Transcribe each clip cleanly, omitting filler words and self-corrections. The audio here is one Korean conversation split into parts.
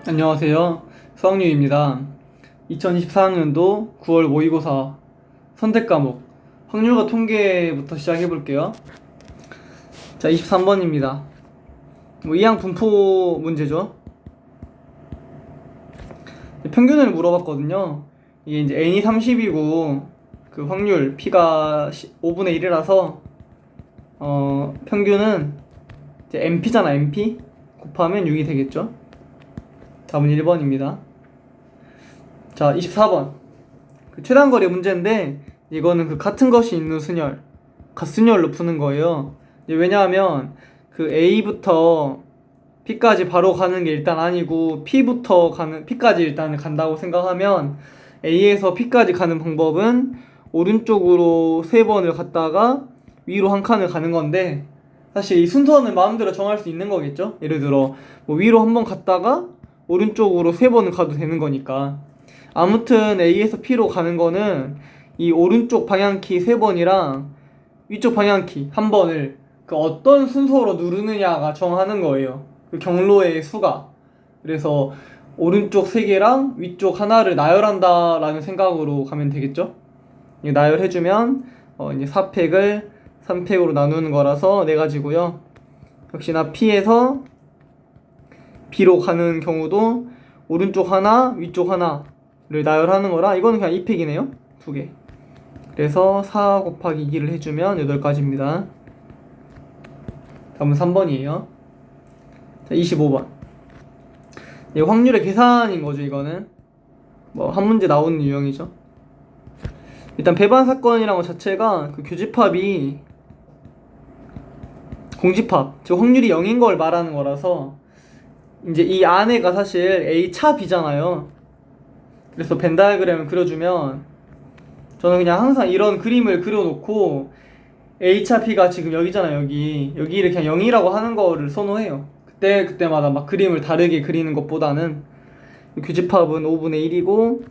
안녕하세요. 수학유입니다. 2024학년도 9월 모의고사 선택 과목 확률과 통계부터 시작해 볼게요. 자, 23번입니다. 이항 분포 문제죠. 평균을 물어봤거든요. 이게 이제 n이 30이고 그 확률 p가 5분의 1이라서 평균은 이제 np잖아. np 곱하면 6이 되겠죠. 답은 1번입니다. 자, 24번. 그 최단거리 문제인데, 이거는 그 같은 것이 있는 순열, 갓순열로 푸는 거예요. 왜냐하면, 그 A부터 P까지 바로 가는 게 일단 아니고, P까지 일단 간다고 생각하면, A에서 P까지 가는 방법은, 오른쪽으로 3번을 갔다가, 위로 한 칸을 가는 건데, 사실 이 순서는 마음대로 정할 수 있는 거겠죠? 예를 들어, 뭐 위로 한 번 갔다가, 오른쪽으로 3번을 가도 되는 거니까. 아무튼 A에서 P로 가는 거는 이 오른쪽 방향키 3번이랑 위쪽 방향키 1번을 그 어떤 순서로 누르느냐가 정하는 거예요. 그 경로의 수가. 그래서 오른쪽 3개랑 위쪽 하나를 나열한다 라는 생각으로 가면 되겠죠. 나열해주면 이제 4팩을 3팩으로 나누는 거라서 4가지고요. 역시나 P에서 B로 가는 경우도 오른쪽 하나, 위쪽 하나를 나열하는 거라 이거는 그냥 2팩이네요. 2개. 그래서 4 곱하기 2를 해주면 8가지입니다. 다음은 3번이에요. 자, 25번. 확률의 계산인 거죠, 이거는. 한 문제 나오는 유형이죠. 일단 배반 사건이라는 것 자체가 그 교집합이 공집합, 즉 확률이 0인 걸 말하는 거라서 이제 이 안에가 사실 A차 B잖아요. 그래서 벤 다이어그램을 그려주면 저는 그냥 항상 이런 그림을 그려놓고 A차 B가 지금 여기잖아요. 여기를 그냥 0이라고 하는 거를 선호해요. 그때마다 막 그림을 다르게 그리는 것보다는 교집합은 5분의 1이고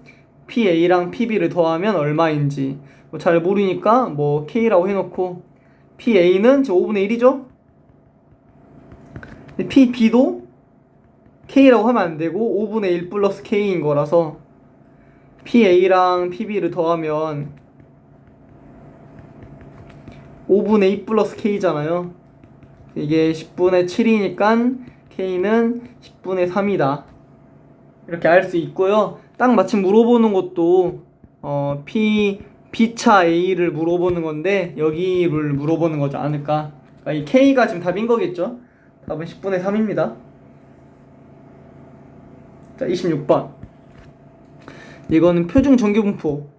PA랑 PB를 더하면 얼마인지 잘 모르니까 K라고 해놓고 PA는 지금 5분의 1이죠? PB도 K라고 하면 안 되고 5분의 1 플러스 K인 거라서 PA랑 PB를 더하면 5분의 2 플러스 K잖아요. 이게 10분의 7이니까 K는 10분의 3이다. 이렇게 알 수 있고요. 딱 마침 물어보는 것도 B차 A를 물어보는 건데 여기를 물어보는 거지 않을까. 그러니까 이 K가 지금 답인 거겠죠. 답은 10분의 3입니다. 자, 26번. 이거는 표중 정규 분포.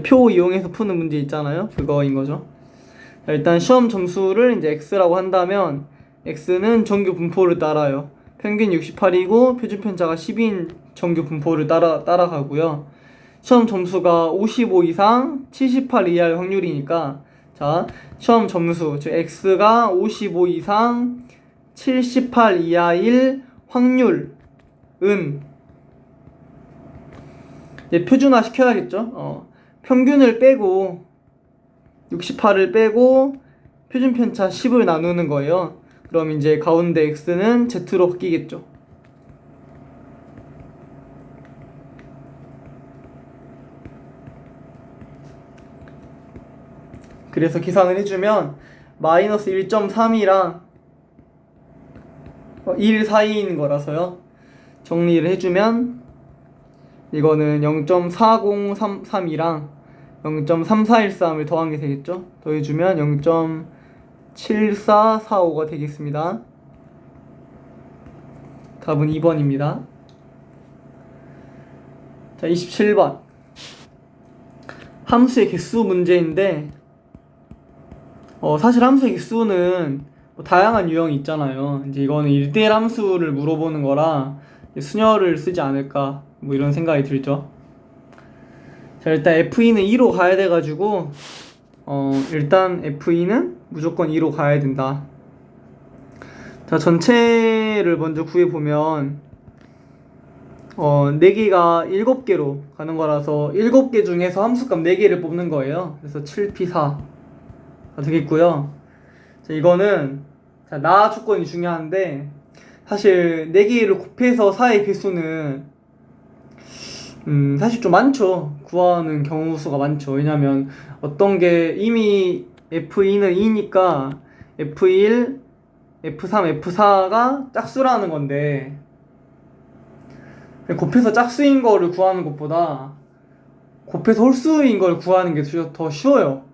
표 이용해서 푸는 문제 있잖아요. 그거인 거죠. 자, 일단 시험 점수를 이제 X라고 한다면 X는 정규 분포를 따라요. 평균 68이고 표준 편차가 10인 정규 분포를 따라가고요. 시험 점수가 55 이상 78 이하의 확률이니까 자, 시험 점수 즉 X가 55 이상 78 이하일 확률은 이제 표준화 시켜야겠죠. 평균을 빼고 68을 빼고 표준 편차 10을 나누는 거예요. 그럼 이제 가운데 X는 Z로 바뀌겠죠. 그래서 계산을 해주면 마이너스 1.3이랑 1 사이인 거라서요. 정리를 해주면 이거는 0.4033이랑 0.3413을 더한 게 되겠죠. 더해주면 0.7445가 되겠습니다. 답은 2번입니다. 자, 27번. 함수의 개수 문제인데 사실 함수의 개수는 다양한 유형이 있잖아요. 이제 이거는 1대1 함수를 물어보는 거라 순열을 쓰지 않을까 이런 생각이 들죠. 자, 일단 FE는 2로 가야 돼가지고 일단 FE는 무조건 2로 가야 된다. 자, 전체를 먼저 구해보면 4개가 7개로 가는 거라서 7개 중에서 함수값 4개를 뽑는 거예요. 그래서 7P4가 되겠고요. 자, 이거는 나 조건이 중요한데 사실 4개를 곱해서 4의 배수는 사실 좀 많죠. 구하는 경우 수가 많죠. 왜냐면 어떤 게 이미 F2는 2니까 F1, F3, F4가 짝수라는 건데 곱해서 짝수인 거를 구하는 것보다 곱해서 홀수인 걸 구하는 게 더 쉬워요.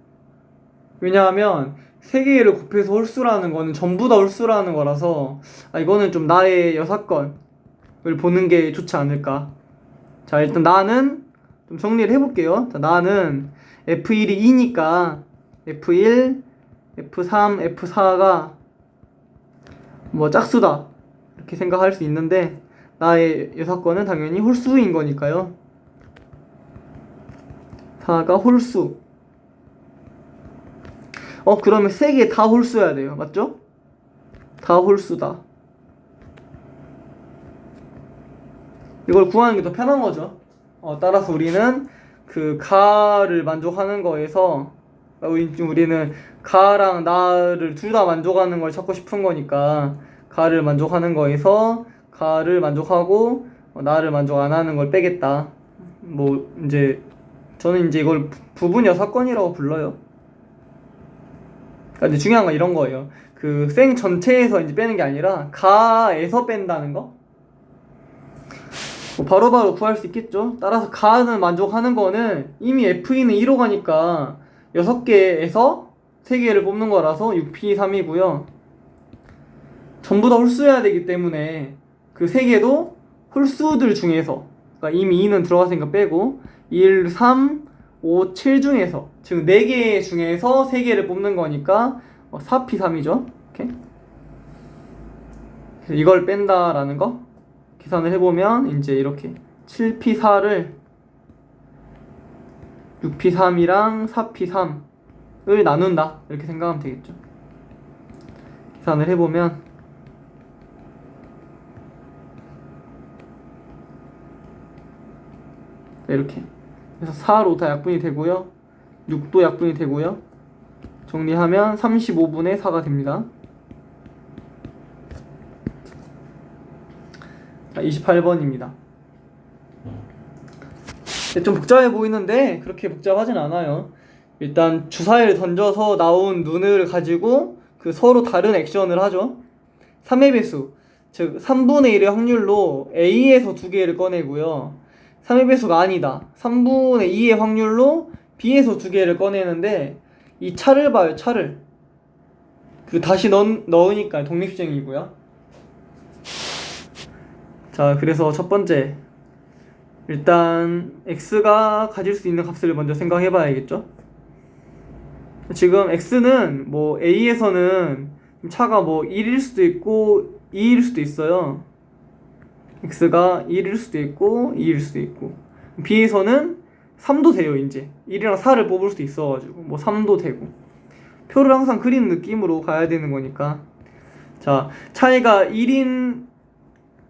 왜냐하면 3개를 곱해서 홀수라는 거는 전부 다 홀수라는 거라서 이거는 좀 나의 여사건을 보는 게 좋지 않을까. 자, 일단 나는 좀 정리를 해볼게요. 자, 나는 F1이 2니까 F1, F3, F4가 뭐 짝수다 이렇게 생각할 수 있는데 나의 여사건은 당연히 홀수인 거니까요. 4가 홀수. 그러면 3개 다 홀수여야 돼요. 맞죠? 다 홀수다. 이걸 구하는 게 더 편한 거죠. 따라서 우리는 그 가를 만족하는 거에서 우리는 가랑 나를 둘 다 만족하는 걸 찾고 싶은 거니까 가를 만족하는 거에서 가를 만족하고 나를 만족 안 하는 걸 빼겠다. 뭐 이제 저는 이제 이걸 부분 여사건이라고 불러요. 그러니까 중요한 건 이런 거예요. 그 생 전체에서 이제 빼는 게 아니라 가에서 뺀다는 거. 바로바로 구할 수 있겠죠. 따라서 가는 만족하는 거는 이미 F2는 2로 가니까 6개에서 3개를 뽑는 거라서 6P3이고요. 전부 다 홀수여야 되기 때문에 그 3개도 홀수들 중에서, 그러니까 이미 2는 들어갔으니까 빼고 1, 3, 5, 7 중에서, 즉 4개 중에서 3개를 뽑는 거니까 4P3이죠. 이렇게. 이걸 뺀다라는 거 계산을 해보면 이제 이렇게 7P4를 6P3이랑 4P3을 나눈다 이렇게 생각하면 되겠죠. 계산을 해보면 이렇게, 그래서 4로 다 약분이 되고요, 6도 약분이 되고요, 정리하면 35분의 4가 됩니다. 28번입니다. 좀 복잡해 보이는데 그렇게 복잡하진 않아요. 일단 주사위를 던져서 나온 눈을 가지고 그 서로 다른 액션을 하죠. 3의 배수, 즉 3분의 1의 확률로 A에서 2개를 꺼내고요, 3의 배수가 아니다, 3분의 2의 확률로 B에서 2개를 꺼내는데 이 차를 봐요. 차를 다시 넣으니까 독립시행이고요. 자, 그래서 첫 번째, 일단 x가 가질 수 있는 값을 먼저 생각해 봐야겠죠. 지금 x는 뭐 a에서는 차가 뭐 1일 수도 있고 2일 수도 있어요. x가 1일 수도 있고 2일 수도 있고, b에서는 3도 돼요. 이제 1이랑 4를 뽑을 수도 있어가지고 뭐 3도 되고, 표를 항상 그리는 느낌으로 가야 되는 거니까. 자, 차이가 1인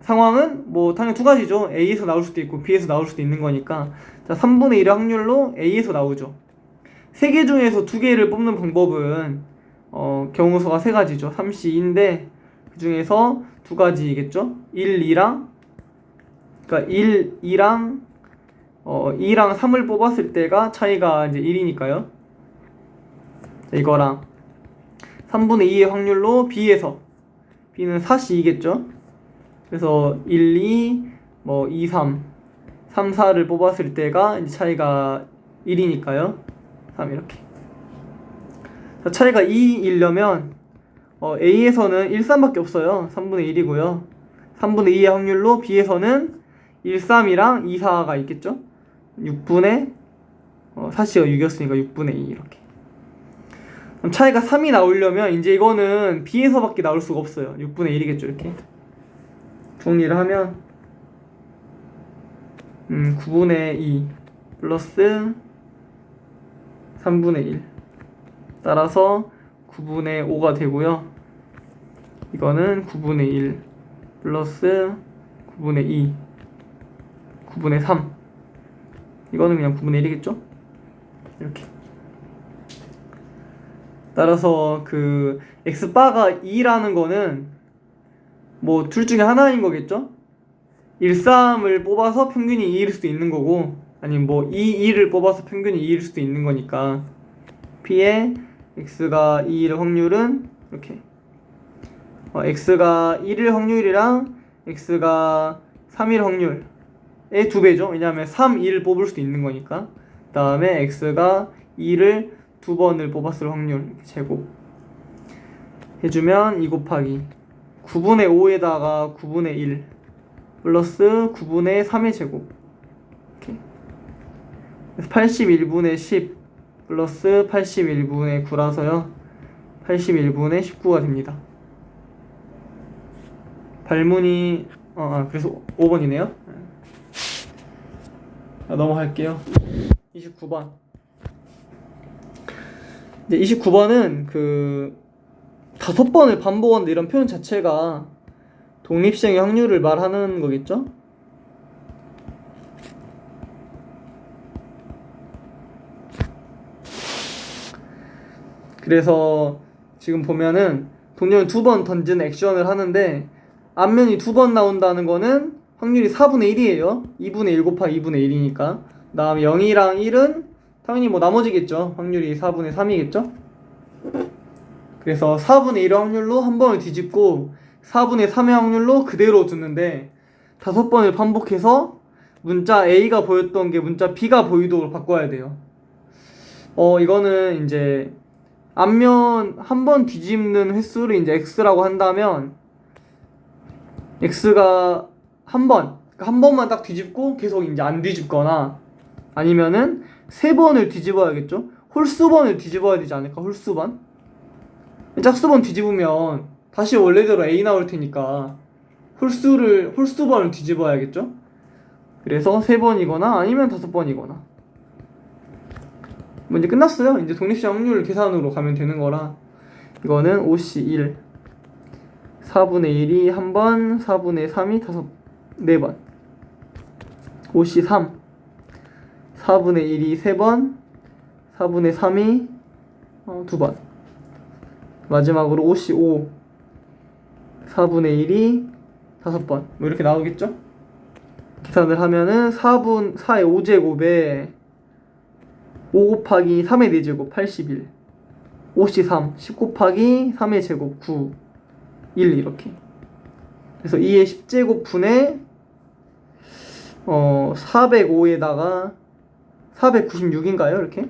상황은 뭐 당연히 두 가지죠. A에서 나올 수도 있고 B에서 나올 수도 있는 거니까. 자, 3분의 1의 확률로 A에서 나오죠. 3개 중에서 2개를 뽑는 방법은 경우수가 3가지죠. 3C2인데 그 중에서 2가지겠죠. 1, 2랑, 그러니까 1, 2랑 2랑 3을 뽑았을 때가 차이가 이제 1이니까요. 이거랑 3분의 2의 확률로 B에서, B는 4C2겠죠. 그래서 1, 2, 뭐 2, 3, 3, 4를 뽑았을 때가 이제 차이가 1이니까요. 3 이렇게. 차이가 2이려면 A에서는 1, 3밖에 없어요. 3분의 1이고요. 3분의 2의 확률로 B에서는 1, 3이랑 2, 4가 있겠죠. 6분의 4C가 6이었으니까 6분의 2 이렇게. 그럼 차이가 3이 나오려면 이제 이거는 B에서밖에 나올 수가 없어요. 6분의 1이겠죠. 이렇게 정리를 하면 9분의 2 플러스 3분의 1 따라서 9분의 5가 되고요. 이거는 9분의 1 플러스 9분의 2 9분의 3, 이거는 그냥 9분의 1이겠죠? 이렇게. 따라서 그 x바가 2라는 거는 뭐 둘 중에 하나인 거겠죠? 1, 3을 뽑아서 평균이 2일 수도 있는 거고, 아니면 뭐 2, 2를 뽑아서 평균이 2일 수도 있는 거니까 P의 X가 2일 확률은 이렇게 X가 1일 확률이랑 X가 3일 확률의 2배죠. 왜냐하면 3, 2를 뽑을 수도 있는 거니까. 그 다음에 X가 2를 2번을 뽑았을 확률 제곱 해주면 2 곱하기 9분의 5에다가 9분의 1 플러스 9분의 3의 제곱 이렇게. 그래서 81분의 10 플러스 81분의 9라서요 81분의 19가 됩니다. 발문이 그래서 5번이네요. 넘어갈게요. 29번. 이제 29번은 그 5번을 반복한다 이런 표현 자체가 독립시행의 확률을 말하는 거겠죠? 그래서 지금 보면은 동전을 2번 던지는 액션을 하는데 앞면이 2번 나온다는 거는 확률이 4분의 1이에요. 2분의 1 곱하기 2분의 1이니까. 그 다음에 0이랑 1은 당연히 뭐 나머지겠죠. 확률이 4분의 3이겠죠. 그래서 4분의 1의 확률로 한 번을 뒤집고 4분의 3의 확률로 그대로 두는데 5번을 반복해서 문자 A가 보였던 게 문자 B가 보이도록 바꿔야 돼요. 이거는 이제 앞면 한 번 뒤집는 횟수를 이제 X라고 한다면 X가 한 번만 딱 뒤집고 계속 이제 안 뒤집거나 아니면은 3번을 뒤집어야겠죠? 홀수번을 뒤집어야 되지 않을까? 홀수번? 짝수번 뒤집으면 다시 원래대로 A 나올 테니까 홀수번을 뒤집어야겠죠? 그래서 3번이거나 아니면 5번이거나 뭐 이제 끝났어요. 이제 독립시행 확률 계산으로 가면 되는 거라 이거는 5C 1 4분의 1이 한 번, 4분의 3이 4번 5C 3 4분의 1이 3번 4분의 3이 2번 마지막으로 5C 5 4분의 1이 5번 뭐 이렇게 나오겠죠? 계산을 하면은 4의 5제곱에 5 곱하기 3의 4제곱 81 5C 3 10 곱하기 3의 제곱 9 1 이렇게. 그래서 2의 10제곱분의 405에다가 496인가요? 이렇게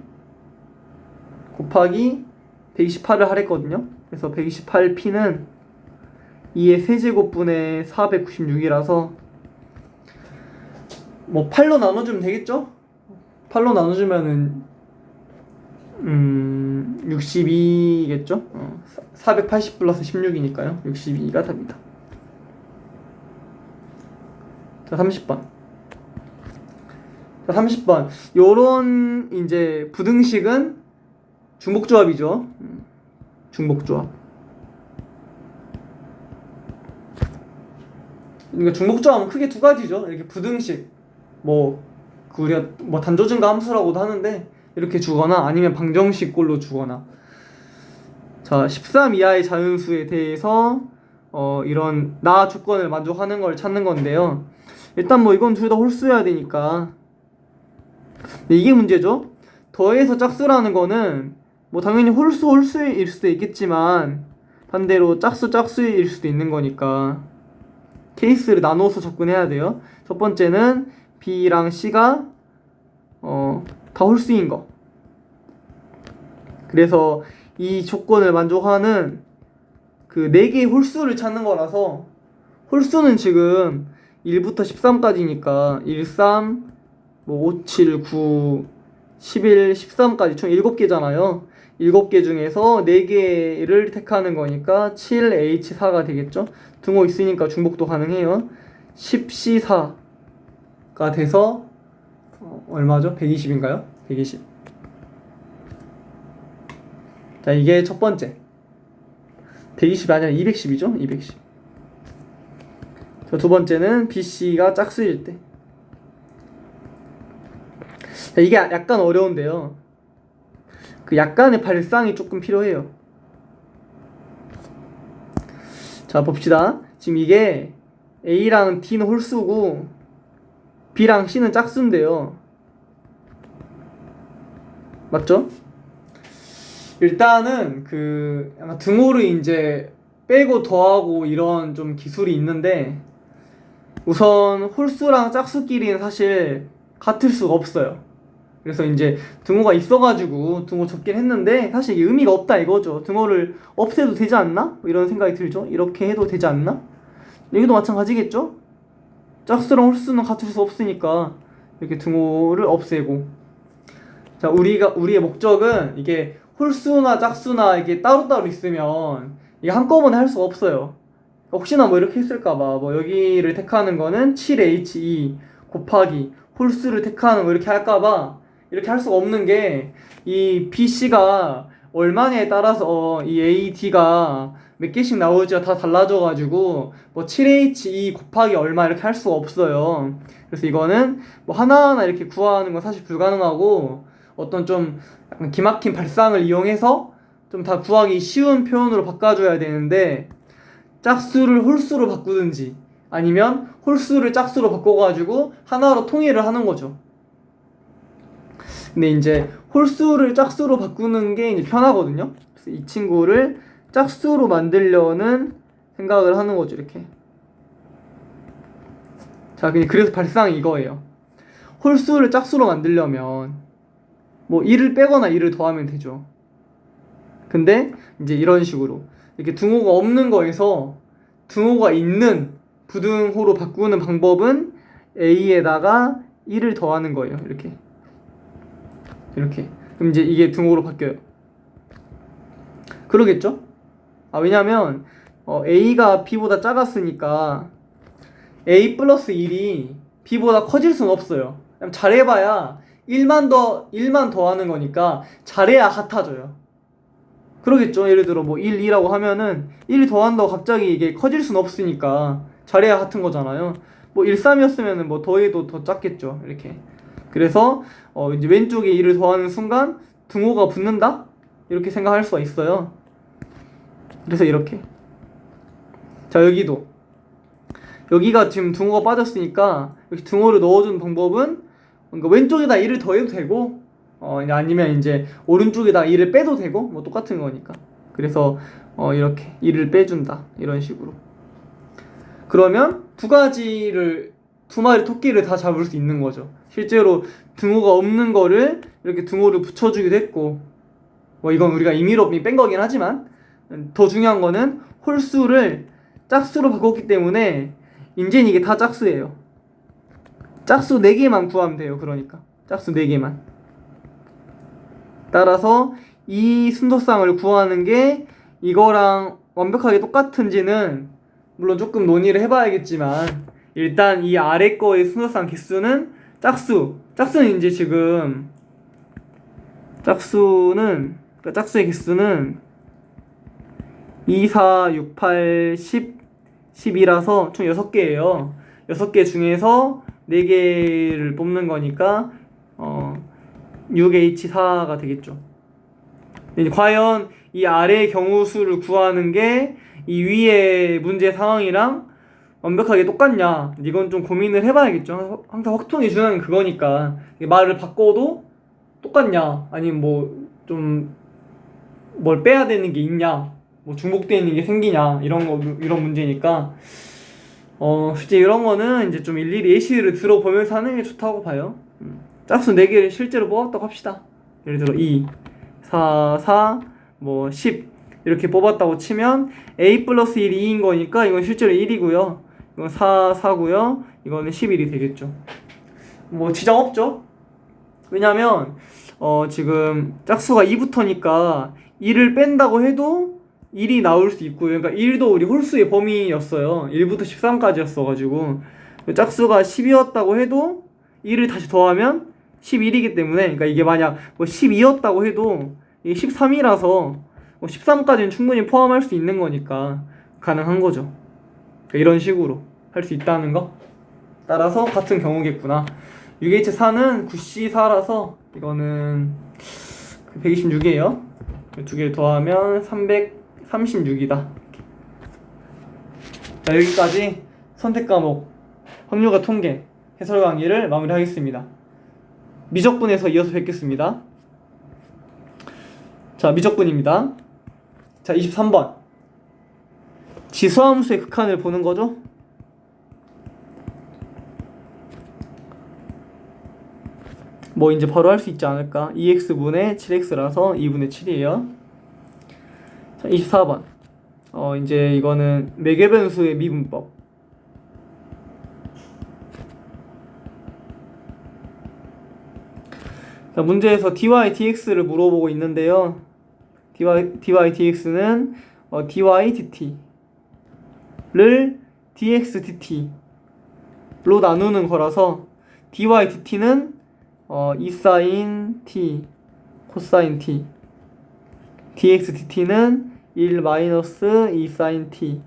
곱하기 128을 하랬거든요. 그래서 128p는 2의 세제곱분의 496이라서 뭐 8로 나눠주면 되겠죠? 8로 나눠주면은 62겠죠? 480 플러스 16이니까요. 62가 답니다. 자, 30번. 자, 30번. 요런 이제 부등식은 중복조합이죠. 중복조합. 그러니까 중복조합은 크게 두 가지죠. 이렇게 부등식, 우리가 단조증가 함수라고도 하는데 이렇게 주거나 아니면 방정식꼴로 주거나. 자, 13 이하의 자연수에 대해서 이런 나 조건을 만족하는 걸 찾는 건데요. 일단 이건 둘 다 홀수여야 되니까. 근데 이게 문제죠. 더해서 짝수라는 거는 당연히 홀수일 수도 있겠지만 반대로 짝수일 수도 있는 거니까 케이스를 나눠서 접근해야 돼요. 첫 번째는 B랑 C가 다 홀수인 거. 그래서 이 조건을 만족하는 그 4개의 홀수를 찾는 거라서 홀수는 지금 1부터 13까지니까 1, 3, 5, 7, 9, 11, 13까지 총 7개잖아요. 7개 중에서 4개를 택하는 거니까 7H4가 되겠죠. 등호 있으니까 중복도 가능해요. 10C4가 돼서 얼마죠? 120인가요? 120. 자, 이게 첫 번째. 120이 아니라 210이죠? 210. 자, 두 번째는 BC가 짝수일 때. 자, 이게 약간 어려운데요. 그 약간의 발상이 조금 필요해요. 자, 봅시다. 지금 이게 A랑 D는 홀수고 B랑 C는 짝수인데요. 맞죠? 일단은 그 약간 등호를 이제 빼고 더하고 이런 좀 기술이 있는데, 우선 홀수랑 짝수끼리는 사실 같을 수가 없어요. 그래서 이제 등호가 있어가지고 등호 적긴 했는데 사실 이게 의미가 없다 이거죠. 등호를 없애도 되지 않나? 이런 생각이 들죠. 이렇게 해도 되지 않나? 여기도 마찬가지겠죠? 짝수랑 홀수는 같을 수 없으니까 이렇게 등호를 없애고. 자, 우리의 목적은 이게 홀수나 짝수나 이게 따로따로 있으면 이게 한꺼번에 할 수가 없어요. 혹시나 뭐 이렇게 했을까봐 뭐 여기를 택하는 거는 7he 곱하기 홀수를 택하는 거 이렇게 할까봐 이렇게 할 수가 없는 게, 이 BC가 얼마냐에 따라서 이 AD가 몇 개씩 나올지가 다 달라져가지고 뭐 7he 곱하기 얼마 이렇게 할 수가 없어요. 그래서 이거는 뭐 하나하나 이렇게 구하는 건 사실 불가능하고, 어떤 좀 약간 기막힌 발상을 이용해서 좀 다 구하기 쉬운 표현으로 바꿔줘야 되는데, 짝수를 홀수로 바꾸든지 아니면 홀수를 짝수로 바꿔가지고 하나로 통일을 하는 거죠. 근데 이제 홀수를 짝수로 바꾸는 게 이제 편하거든요. 그래서 이 친구를 짝수로 만들려는 생각을 하는 거죠, 이렇게. 자, 그래서 발상이 이거예요. 홀수를 짝수로 만들려면 뭐 1을 빼거나 1을 더하면 되죠. 근데 이제 이런 식으로 이렇게 등호가 없는 거에서 등호가 있는 부등호로 바꾸는 방법은 A에다가 1을 더하는 거예요. 이렇게. 그럼 이제 이게 등호로 바뀌어요. 그러겠죠? 왜냐면 A가 B보다 작았으니까 A 플러스 1이 B보다 커질 수는 없어요. 잘해봐야 1만 더하는 거니까 잘해야 같아져요. 그러겠죠? 예를 들어 뭐 1, 2라고 하면은 1 더한다고 갑자기 이게 커질 수는 없으니까 잘해야 같은 거잖아요. 뭐 1, 3이었으면은 뭐 더해도 더 작겠죠. 이렇게. 그래서 이제 왼쪽에 1을 더하는 순간 등호가 붙는다? 이렇게 생각할 수가 있어요. 그래서 이렇게. 자, 여기가 지금 등호가 빠졌으니까 여기 등호를 넣어주는 방법은, 그러니까 왼쪽에다 1을 더해도 되고 아니면 이제 오른쪽에다 1을 빼도 되고 뭐 똑같은 거니까. 그래서 이렇게 1을 빼준다 이런 식으로. 그러면 두 마리 토끼를 다 잡을 수 있는 거죠. 실제로 등호가 없는 거를 이렇게 등호를 붙여주기도 했고, 뭐 이건 우리가 임의로 뺀 거긴 하지만 더 중요한 거는 홀수를 짝수로 바꿨기 때문에 이제는 이게 다 짝수예요. 짝수 4개만 구하면 돼요. 그러니까 짝수 4개만. 따라서 이 순서쌍을 구하는 게 이거랑 완벽하게 똑같은지는 물론 조금 논의를 해봐야겠지만, 일단 이 아래 거의 순서쌍 개수는 짝수는 이제 지금 짝수의 개수는 2, 4, 6, 8, 10, 12라서 총 6개예요. 6개 중에서 4개를 뽑는 거니까 6H4가 되겠죠. 이제 과연 이 아래 경우 수를 구하는 게 이 위의 문제 상황이랑 완벽하게 똑같냐, 이건 좀 고민을 해봐야겠죠. 항상 확통이 중요한 그거니까. 말을 바꿔도 똑같냐, 아니면 뭐 좀 뭘 빼야 되는 게 있냐, 뭐 중복되어 있는 게 생기냐, 이런 문제니까 실제 이런 거는 이제 좀 일일이 예시를 들어보면서 하는 게 좋다고 봐요. 짝수 4개를 실제로 뽑았다고 합시다. 예를 들어 2, 4, 4, 뭐 10 이렇게 뽑았다고 치면 A 플러스 1이 2인 거니까 이건 실제로 1이고요. 이건 4, 4고요. 이거는 11이 되겠죠. 뭐 지장 없죠? 왜냐면 지금 짝수가 2부터니까 1을 뺀다고 해도 1이 나올 수 있고요. 그러니까 1도 우리 홀수의 범위였어요. 1부터 13까지였어가지고 짝수가 10이었다고 해도 1을 다시 더하면 11이기 때문에, 그러니까 이게 만약 뭐 12였다고 해도 이게 13이라서 뭐 13까지는 충분히 포함할 수 있는 거니까 가능한 거죠. 그러니까 이런 식으로 할 수 있다는 거. 따라서 같은 경우겠구나. 6H4는 9C4라서 이거는 126이에요. 두 개를 더하면 336이다. 자, 여기까지 선택 과목 확률과 통계 해설 강의를 마무리하겠습니다. 미적분에서 이어서 뵙겠습니다. 자, 미적분입니다. 자, 23번 지수함수의 극한을 보는 거죠. 뭐 이제 바로 할 수 있지 않을까. 2x분의 7x라서 2분의 7이에요. 자, 24번 이제 이거는 매개변수의 미분법. 자, 문제에서 dy dx를 물어보고 있는데요. dy dx는 dy dt를 dx dt로 나누는 거라서 dy dt는 2sin t 코사인 t, dx dt는 1 마이너스 2sin t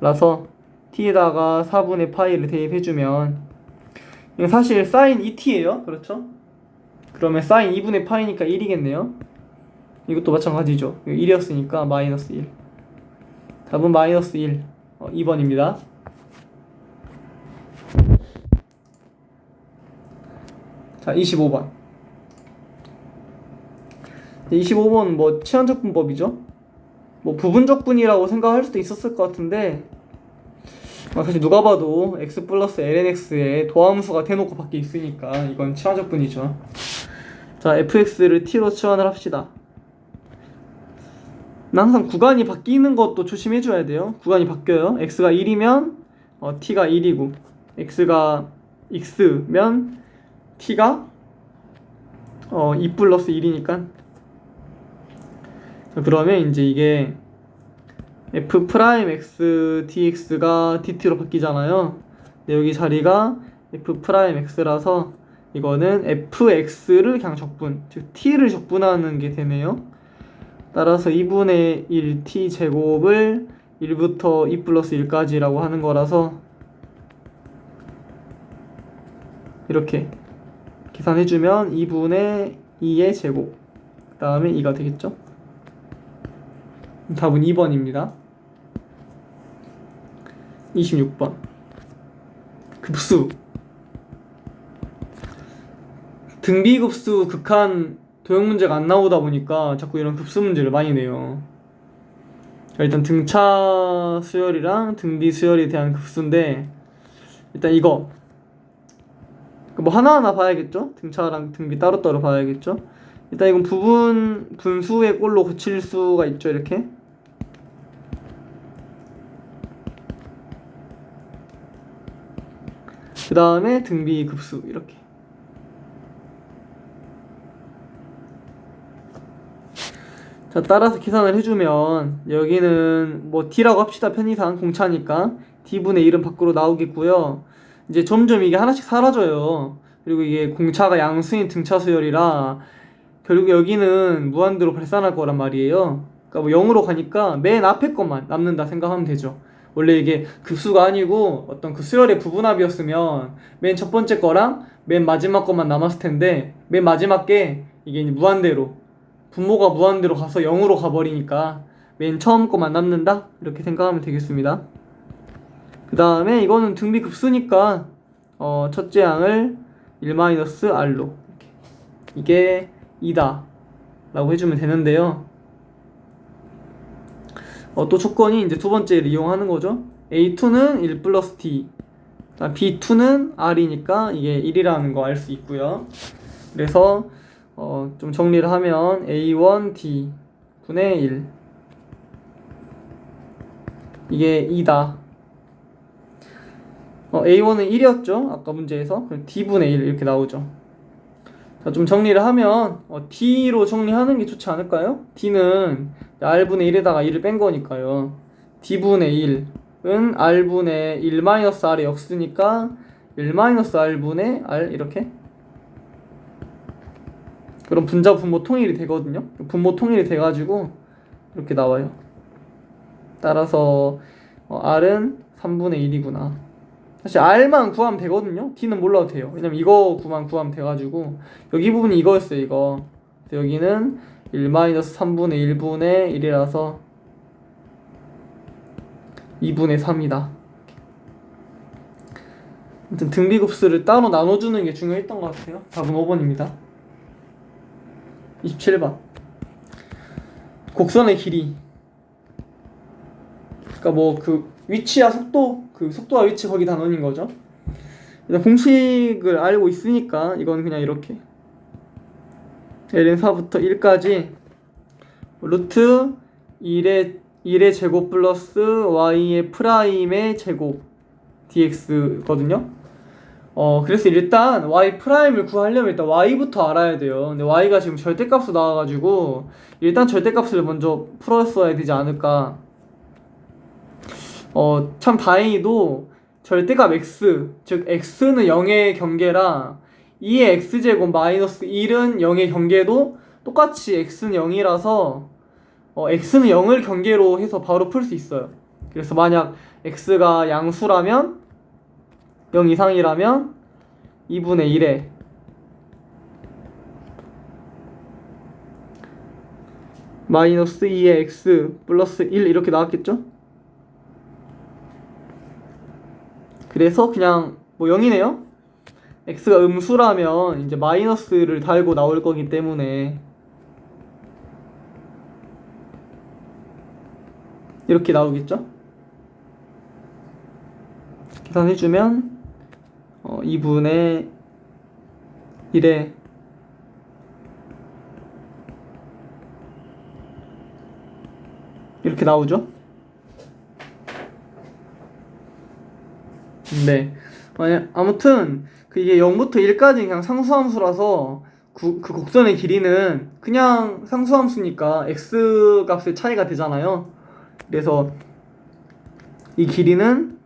라서 t에다가 4분의 파이를 대입해주면 이건 사실 sin 2t예요. 그렇죠? 그러면 sin 2분의 파이니까 1이겠네요. 이것도 마찬가지죠. 1이었으니까 마이너스 1. 답은 마이너스 1. 2번입니다. 자, 25번. 25번은 뭐 치환적분법이죠. 뭐 부분적분이라고 생각할 수도 있었을 것 같은데 사실 누가 봐도 x 플러스 lnx의 도함수가 대놓고 밖에 있으니까 이건 치환적분이죠. 자, fx를 t로 치환을 합시다. 항상 구간이 바뀌는 것도 조심해줘야 돼요. 구간이 바뀌어요. x가 1이면 t가 1이고 x가 x면 t가 2 플러스 1이니까 그러면 이제 이게 f 프라임 x dx가 dt로 바뀌잖아요. 근데 여기 자리가 f 프라임 x라서 이거는 fx를 그냥 적분, 즉 t를 적분하는 게 되네요. 따라서 2분의 1 t 제곱을 1부터 2 플러스 1까지라고 하는 거라서 이렇게 계산해주면 2분의 2의 제곱 그 다음에 2가 되겠죠. 답은 2번입니다. 26번 급수. 등비급수 극한 도형 문제가 안 나오다 보니까 자꾸 이런 급수 문제를 많이 내요. 일단 등차 수열이랑 등비 수열에 대한 급수인데 일단 이거 뭐 하나하나 봐야겠죠? 등차랑 등비 따로따로 봐야겠죠? 일단 이건 부분 분수의 꼴로 고칠 수가 있죠. 이렇게 그 다음에 등비 급수 이렇게. 자, 따라서 계산을 해주면 여기는 뭐 d라고 합시다. 편의상 공차니까 d분의 1은 밖으로 나오겠고요. 이제 점점 이게 하나씩 사라져요. 그리고 이게 공차가 양수인 등차 수열이라 결국 여기는 무한대로 발산할 거란 말이에요. 그러니까 뭐 0으로 가니까 맨 앞에 것만 남는다 생각하면 되죠. 원래 이게 급수가 아니고 어떤 그 수열의 부분합이었으면 맨 첫 번째 거랑 맨 마지막 것만 남았을 텐데 맨 마지막 게 이게 무한대로 분모가 무한대로 가서 0으로 가버리니까 맨 처음 거만 남는다 이렇게 생각하면 되겠습니다. 그 다음에 이거는 등비 급수니까 첫째 항을 1-r로 이게 2다 라고 해주면 되는데요. 또 조건이 이제 두 번째를 이용하는 거죠. A2는 1 플러스 D, B2는 R이니까 이게 1이라는 거 알 수 있고요. 그래서 좀 정리를 하면 A1D 분의 1 이게 2다. A1은 1이었죠 아까 문제에서. D분의 1 이렇게 나오죠. 자, 좀 정리를 하면 D로 정리하는 게 좋지 않을까요? D는 R분의 1에다가 1을 뺀 거니까요. D분의 1은 R분의 1-R의 역수니까 1-R분의 R 이렇게. 그럼 분자 분모 통일이 되거든요. 분모 통일이 돼가지고 이렇게 나와요. 따라서 R은 3분의 1이구나. 사실 R만 구하면 되거든요. D는 몰라도 돼요. 왜냐면 이거만 구하면 돼가지고 여기 부분이 이거였어요. 이거. 여기는 1-3분의 1분의 1이라서 2분의 3이다. 아무튼 등비급수를 따로 나눠주는 게 중요했던 것 같아요. 답은 5번입니다. 27번. 곡선의 길이. 그러니까 뭐 그 위치와 속도, 그 속도와 위치 거기 단원인 거죠. 일단 공식을 알고 있으니까 이건 그냥 이렇게 ln 4부터 1까지 루트 1의 제곱 플러스 y의 프라임의 제곱 dx거든요. 그래서 일단 y 프라임을 구하려면 일단 y부터 알아야 돼요. 근데 y가 지금 절대값으로 나와가지고 일단 절대값을 먼저 풀었어야 되지 않을까. 참 다행히도 절대값 x, 즉 x는 0의 경계라 2의 x제곱 마이너스 1은 0의 경계도 똑같이 x는 0이라서 x는 0을 경계로 해서 바로 풀 수 있어요. 그래서 만약 x가 양수라면 0 이상이라면 2분의 1에 마이너스 2의 x 플러스 1 이렇게 나왔겠죠? 그래서 그냥 뭐 0이네요? x가 음수라면 이제 마이너스를 달고 나올 거기 때문에 이렇게 나오겠죠? 계산해주면 2분의 1에 이렇게 나오죠? 네. 아무튼 이게 0부터 1까지 그냥 상수함수라서 그 곡선의 길이는 그냥 상수함수니까 x 값의 차이가 되잖아요. 그래서 이 길이는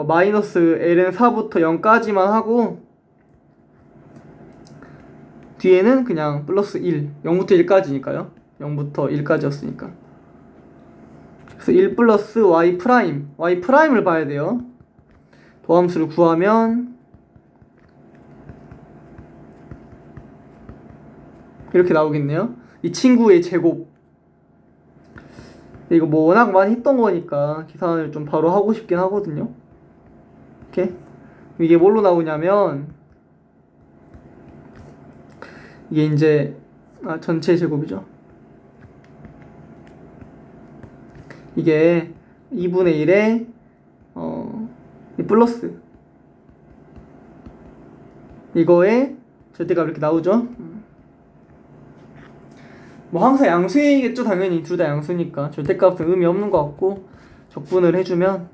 마이너스 ln 4부터 0까지만 하고 뒤에는 그냥 플러스 1, 0부터 1까지니까요. 0부터 1까지였으니까. 그래서 1 플러스 y 프라임, y 프라임을 봐야 돼요. 도함수를 구하면 이렇게 나오겠네요. 이 친구의 제곱. 이거 뭐 워낙 많이 했던 거니까 계산을 좀 바로 하고 싶긴 하거든요. 이렇게 이게 뭘로 나오냐면 이게 이제 전체 제곱이죠. 이게 2분의 1에 이 플러스 이거에 절대값 이렇게 나오죠. 뭐 항상 양수이겠죠. 당연히 둘 다 양수니까 절대값은 의미 없는 것 같고 적분을 해주면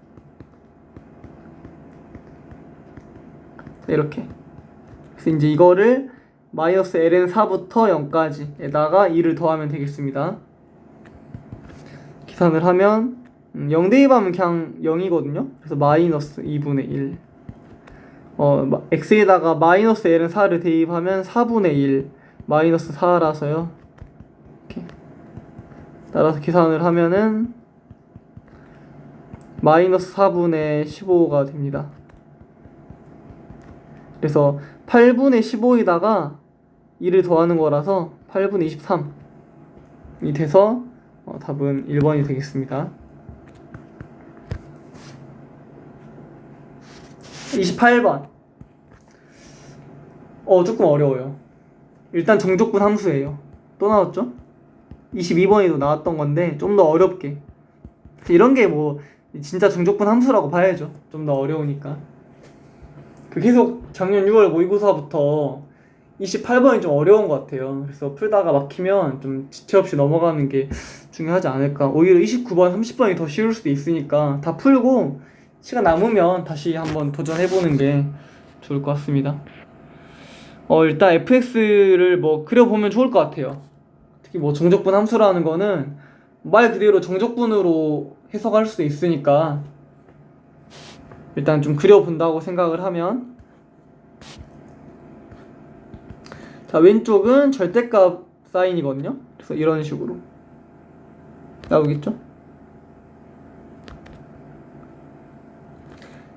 이렇게. 그래서 이제 이거를 마이너스 ln 4부터 0까지에다가 2를 더하면 되겠습니다. 계산을 하면 0 대입하면 그냥 0이거든요. 그래서 마이너스 2분의 1 x에다가 마이너스 ln 4를 대입하면 4분의 1 마이너스 4라서요. 이렇게 따라서 계산을 하면은 마이너스 4분의 15가 됩니다. 그래서 8분의 15에다가 2를 더하는 거라서 8분의 23이 돼서 답은 1번이 되겠습니다. 28번. 조금 어려워요. 일단 정족분 함수예요. 또 나왔죠? 22번에도 나왔던 건데 좀 더 어렵게. 이런 게 뭐 진짜 정족분 함수라고 봐야죠. 좀 더 어려우니까. 계속 작년 6월 모의고사부터 28번이 좀 어려운 것 같아요. 그래서 풀다가 막히면 좀 지체 없이 넘어가는 게 중요하지 않을까. 오히려 29번, 30번이 더 쉬울 수도 있으니까 다 풀고 시간 남으면 다시 한번 도전해보는 게 좋을 것 같습니다. 일단 fx를 뭐 그려보면 좋을 것 같아요. 특히 뭐 정적분 함수라는 거는 말 그대로 정적분으로 해석할 수도 있으니까 일단 좀 그려본다고 생각을 하면, 자 왼쪽은 절대값 사인이거든요. 그래서 이런 식으로 나오겠죠.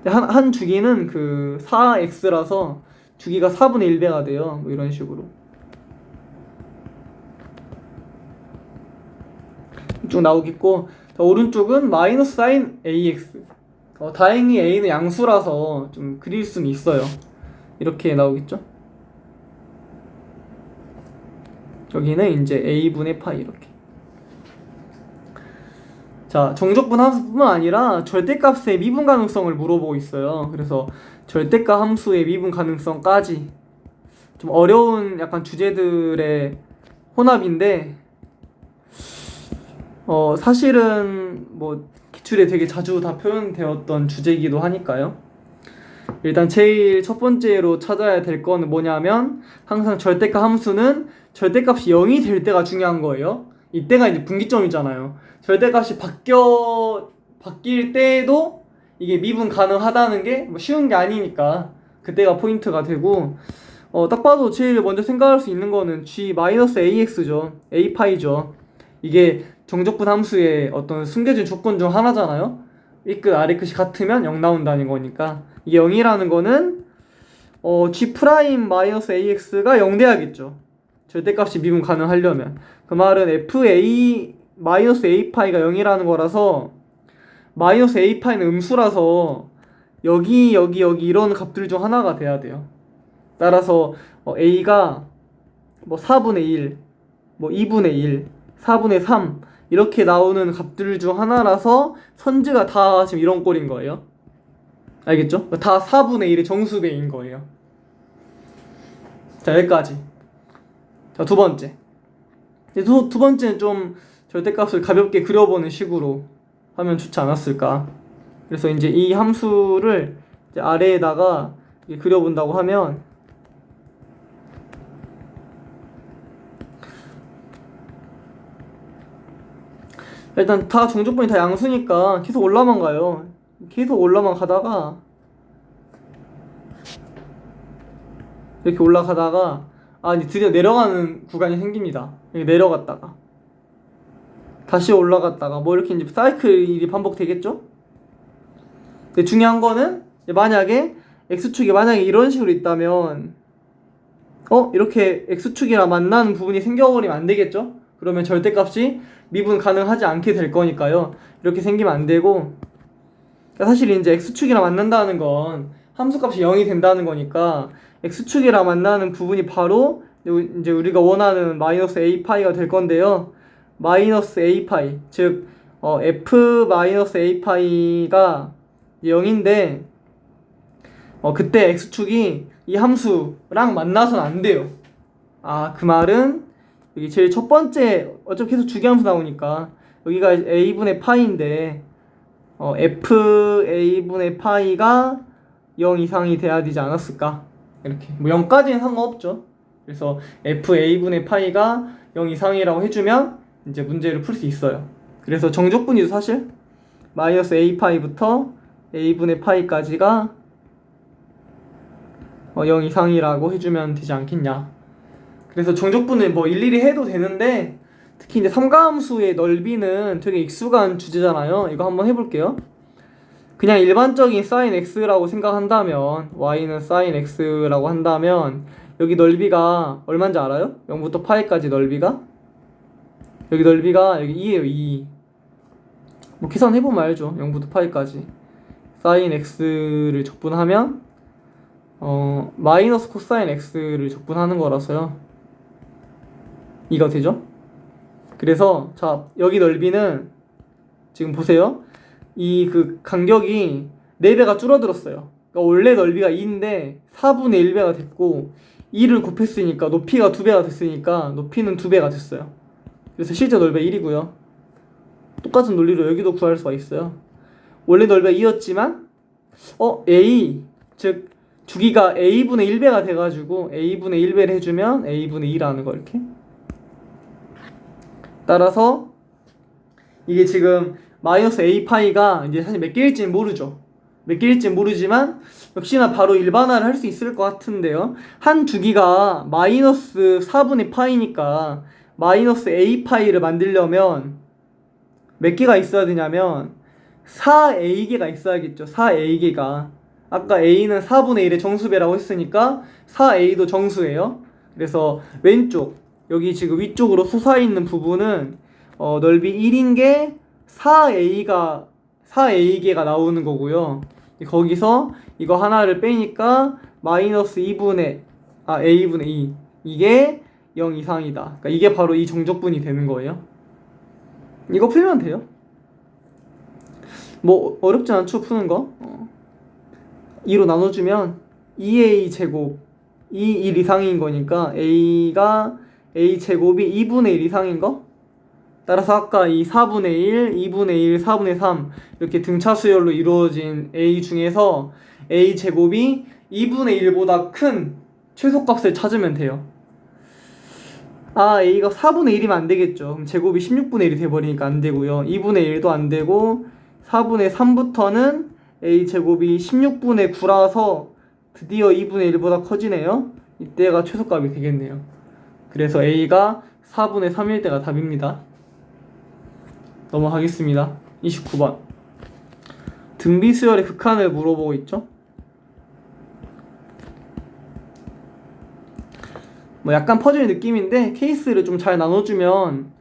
한 주기는 그 4x라서 주기가 4분의 1배가 돼요. 뭐 이런 식으로 쭉 나오겠고, 자, 오른쪽은 마이너스 사인 ax. 다행히 a는 양수라서 좀 그릴 수는 있어요. 이렇게 나오겠죠? 여기는 이제 a분의 파이 이렇게. 자, 정적분 함수뿐만 아니라 절대값의 미분 가능성을 물어보고 있어요. 그래서 절대값 함수의 미분 가능성까지 좀 어려운 약간 주제들의 혼합인데 사실은 뭐 기출에 되게 자주 다 표현되었던 주제이기도 하니까요. 일단 제일 첫 번째로 찾아야 될 거는 뭐냐면 항상 절대값 함수는 절대값이 0이 될 때가 중요한 거예요. 이때가 이제 분기점이잖아요. 절대값이 바뀔 때에도 이게 미분 가능하다는 게 뭐 쉬운 게 아니니까 그때가 포인트가 되고 딱 봐도 제일 먼저 생각할 수 있는 거는 g-ax죠. a파이죠. 이게 정적분 함수의 어떤 숨겨진 조건 중 하나잖아요. 위끝 아래끝이 같으면 0 나온다는 거니까 이게 0이라는 거는 g'-ax가 0 돼야겠죠. 절대값이 미분 가능하려면 그 말은 f(a-a파이가 0이라는 거라서 마이너스 a파이는 음수라서 여기 이런 값들 중 하나가 돼야 돼요. 따라서 a가 뭐 4분의 1, 뭐 2분의 1, 4분의 3 이렇게 나오는 값들 중 하나라서 선지가 다 지금 이런 꼴인 거예요. 알겠죠? 다 4분의 1의 정수배인 거예요. 자, 여기까지. 자, 두 번째. 두 번째는 좀 절대값을 가볍게 그려보는 식으로 하면 좋지 않았을까. 그래서 이제 이 함수를 이제 아래에다가 그려본다고 하면 일단 다 정적분이 다 양수니까 계속 올라만 가요. 계속 올라만 가다가 이렇게 올라가다가 이제 드디어 내려가는 구간이 생깁니다. 이렇게 내려갔다가 다시 올라갔다가 뭐 이렇게 이제 사이클이 반복되겠죠? 근데 중요한 거는 만약에 x축이 만약에 이런 식으로 있다면 이렇게 x축이랑 만나는 부분이 생겨버리면 안 되겠죠? 그러면 절대값이 미분 가능하지 않게 될 거니까요. 이렇게 생기면 안 되고 사실 이제 x축이랑 만난다는 건 함수값이 0이 된다는 거니까 x축이랑 만나는 부분이 바로 이제 우리가 원하는 마이너스 a파이가 될 건데요. 마이너스 a파이 즉 f-a파이가 0인데 그때 x축이 이 함수랑 만나서는 안 돼요. 그 말은 여기 제일 첫 번째 어차피 계속 주기함수 나오니까 여기가 a분의 파이인데 f-a분의 파이가 0 이상이 돼야 되지 않았을까? 이렇게 뭐 0까지는 상관없죠. 그래서 f-a분의 파이가 0 이상이라고 해주면 이제 문제를 풀 수 있어요. 그래서 정적분이도 사실 마이너스 a파이부터 a분의 파이까지가 0 이상이라고 해주면 되지 않겠냐. 그래서 정적분은 뭐 일일이 해도 되는데 특히 이제 삼가함수의 넓이는 되게 익숙한 주제잖아요. 이거 한번 해볼게요. 그냥 일반적인 sin x라고 생각한다면 y는 sin x라고 한다면 여기 넓이가 얼마인지 알아요? 0부터 파이까지 넓이가? 여기 넓이가 여기 2예요. 2. 뭐 계산해보면 알죠. 0부터 파이까지 sin x를 적분하면 마이너스 코사인 x를 적분하는 거라서요. 2가 되죠? 그래서 자 여기 넓이는 지금 보세요. 이 그 간격이 4배가 줄어들었어요. 그러니까 원래 넓이가 2인데 4분의 1배가 됐고 2를 곱했으니까 높이가 2배가 됐으니까 높이는 2배가 됐어요. 그래서 실제 넓이가 1이고요. 똑같은 논리로 여기도 구할 수가 있어요. 원래 넓이가 2였지만 a 즉 주기가 a분의 1배가 돼가지고 a분의 1배를 해주면 a분의 2라는 거 이렇게. 따라서 이게 지금 마이너스 a파이가 이제 사실 몇 개일지는 모르죠. 몇 개일지는 모르지만 역시나 바로 일반화를 할 수 있을 것 같은데요. 한 주기가 마이너스 4분의 파이니까 마이너스 a파이를 만들려면 몇 개가 있어야 되냐면 4a개가 있어야겠죠. 4a개가. 아까 a는 4분의 1의 정수배라고 했으니까 4a도 정수예요. 그래서 왼쪽 여기 지금 위쪽으로 솟아있는 부분은 넓이 1인 게 4a개가 나오는 거고요. 거기서 이거 하나를 빼니까 마이너스 a분의 2 이게 0 이상이다. 그러니까 이게 바로 이 정적분이 되는 거예요. 이거 풀면 돼요. 뭐 어렵지 않죠, 푸는 거. 2로 나눠주면 2a 제곱 1 이상인 거니까 a가 a 제곱이 2분의 1 이상인 거. 따라서 아까 이 4분의 1, 2분의 1, 4분의 3 이렇게 등차수열로 이루어진 a 중에서 a 제곱이 2분의 1보다 큰 최소값을 찾으면 돼요. a가 4분의 1이면 안 되겠죠. 그럼 제곱이 16분의 1이 돼버리니까 안 되고요. 2분의 1도 안 되고 4분의 3부터는 a 제곱이 16분의 9라서 드디어 2분의 1보다 커지네요. 이때가 최소값이 되겠네요. 그래서 a가 4분의 3일 때가 답입니다. 넘어가겠습니다. 29번. 등비수열의 극한을 물어보고 있죠. 뭐 약간 퍼즐 느낌인데 케이스를 좀 잘 나눠주면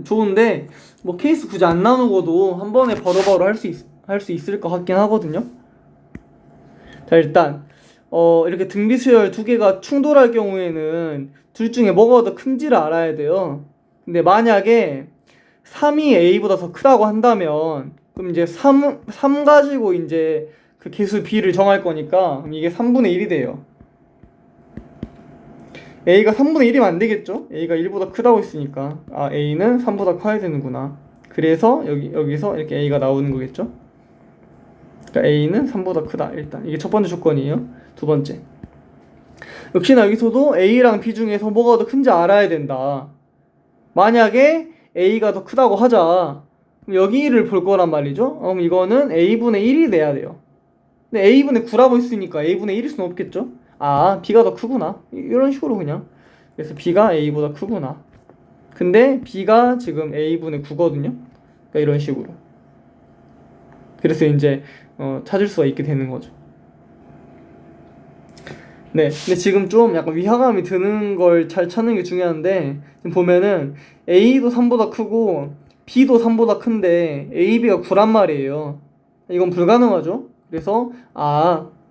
좋은데 뭐 케이스 굳이 안 나누고도 한 번에 바로바로 할 수 있을 것 같긴 하거든요. 자, 일단 이렇게 등비수열 두 개가 충돌할 경우에는 둘 중에 뭐가 더 큰지를 알아야 돼요. 근데 만약에 3이 a보다 더 크다고 한다면 그럼 이제 3 가지고 이제 그 개수 b를 정할 거니까 그럼 이게 3분의 1이 돼요. a가 3분의 1이면 안 되겠죠? a가 1보다 크다고 했으니까 a는 3보다 커야 되는구나. 그래서 여기서 이렇게 a가 나오는 거겠죠? 그러니까 a는 3보다 크다. 일단 이게 첫 번째 조건이에요. 두 번째, 역시나 여기서도 a랑 b 중에서 뭐가 더 큰지 알아야 된다. 만약에 a가 더 크다고 하자. 그럼 여기를 볼 거란 말이죠. 그럼 이거는 a분의 1이 돼야 돼요. 근데 a분의 9라고 했으니까 a분의 1일 수는 없겠죠. b가 더 크구나. 이런 식으로 그냥. 그래서 b가 a보다 크구나. 근데 b가 지금 a분의 9거든요. 그러니까 이런 식으로. 그래서 이제 찾을 수가 있게 되는 거죠. 네, 근데 지금 좀 약간 위화감이 드는 걸 잘 찾는 게 중요한데 지금 보면은 a도 3보다 크고 b도 3보다 큰데 a, b가 9란 말이에요. 이건 불가능하죠. 그래서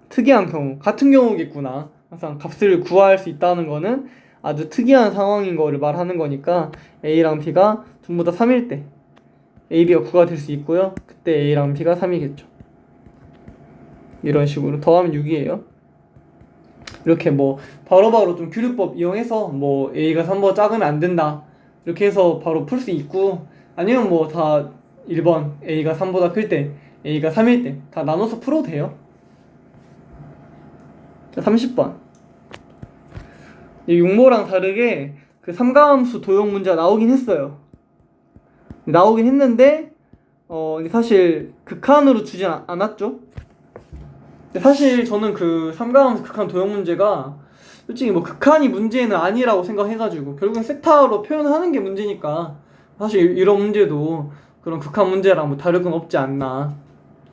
특이한 경우, 같은 경우겠구나. 항상 값을 구할 수 있다는 거는 아주 특이한 상황인 거를 말하는 거니까 a랑 b가 전부 다 3일 때 a, b가 9가 될 수 있고요. 그때 a랑 b가 3이겠죠. 이런 식으로 더하면 6이에요. 이렇게 뭐 바로바로 좀 규律법 이용해서 뭐 a가 3보다 작으면 안 된다 이렇게 해서 바로 풀 수 있고, 아니면 뭐 다 1번 a가 3보다 클 때 a가 3일 때 다 나눠서 풀어도 돼요. 자, 30번. 육모랑 다르게 그 삼가함수 도형 문제가 나오긴 했어요. 나오긴 했는데 사실 극한으로 주진 않았죠. 사실 저는 그 삼가함수 극한 도형 문제가 솔직히 뭐 극한이 문제는 아니라고 생각해가지고 결국엔 세타로 표현하는 게 문제니까 사실 이런 문제도 그런 극한 문제랑 뭐 다를 건 없지 않나.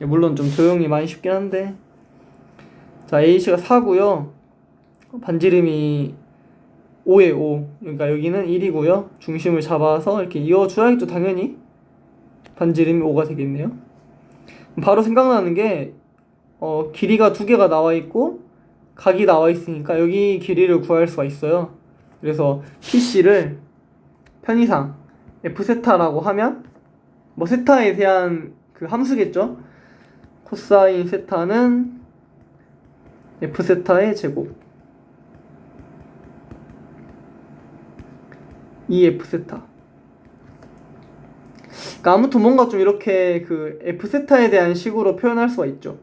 물론 좀 도형이 많이 쉽긴 한데. 자, A씨가 4고요 반지름이 5에 5, 그러니까 여기는 1이고요 중심을 잡아서 이렇게 이어줘야겠죠. 당연히 반지름이 5가 되겠네요. 바로 생각나는 게 길이가 두 개가 나와 있고 각이 나와 있으니까 여기 길이를 구할 수가 있어요. 그래서 PC를 편의상 F세타라고 하면 뭐 세타에 대한 그 함수겠죠. 코사인 세타는 F세타의 제곱 2F세타. 그러니까 아무튼 뭔가 좀 이렇게 그 F세타에 대한 식으로 표현할 수가 있죠.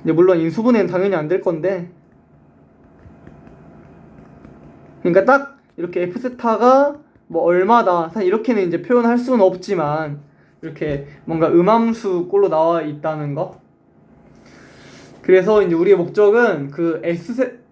물론 인수분해는 당연히 안 될 건데, 그러니까 딱 이렇게 F세타가 뭐 얼마다 사실 이렇게는 이제 표현할 수는 없지만 이렇게 뭔가 음함수 꼴로 나와 있다는 거. 그래서 이제 우리의 목적은 그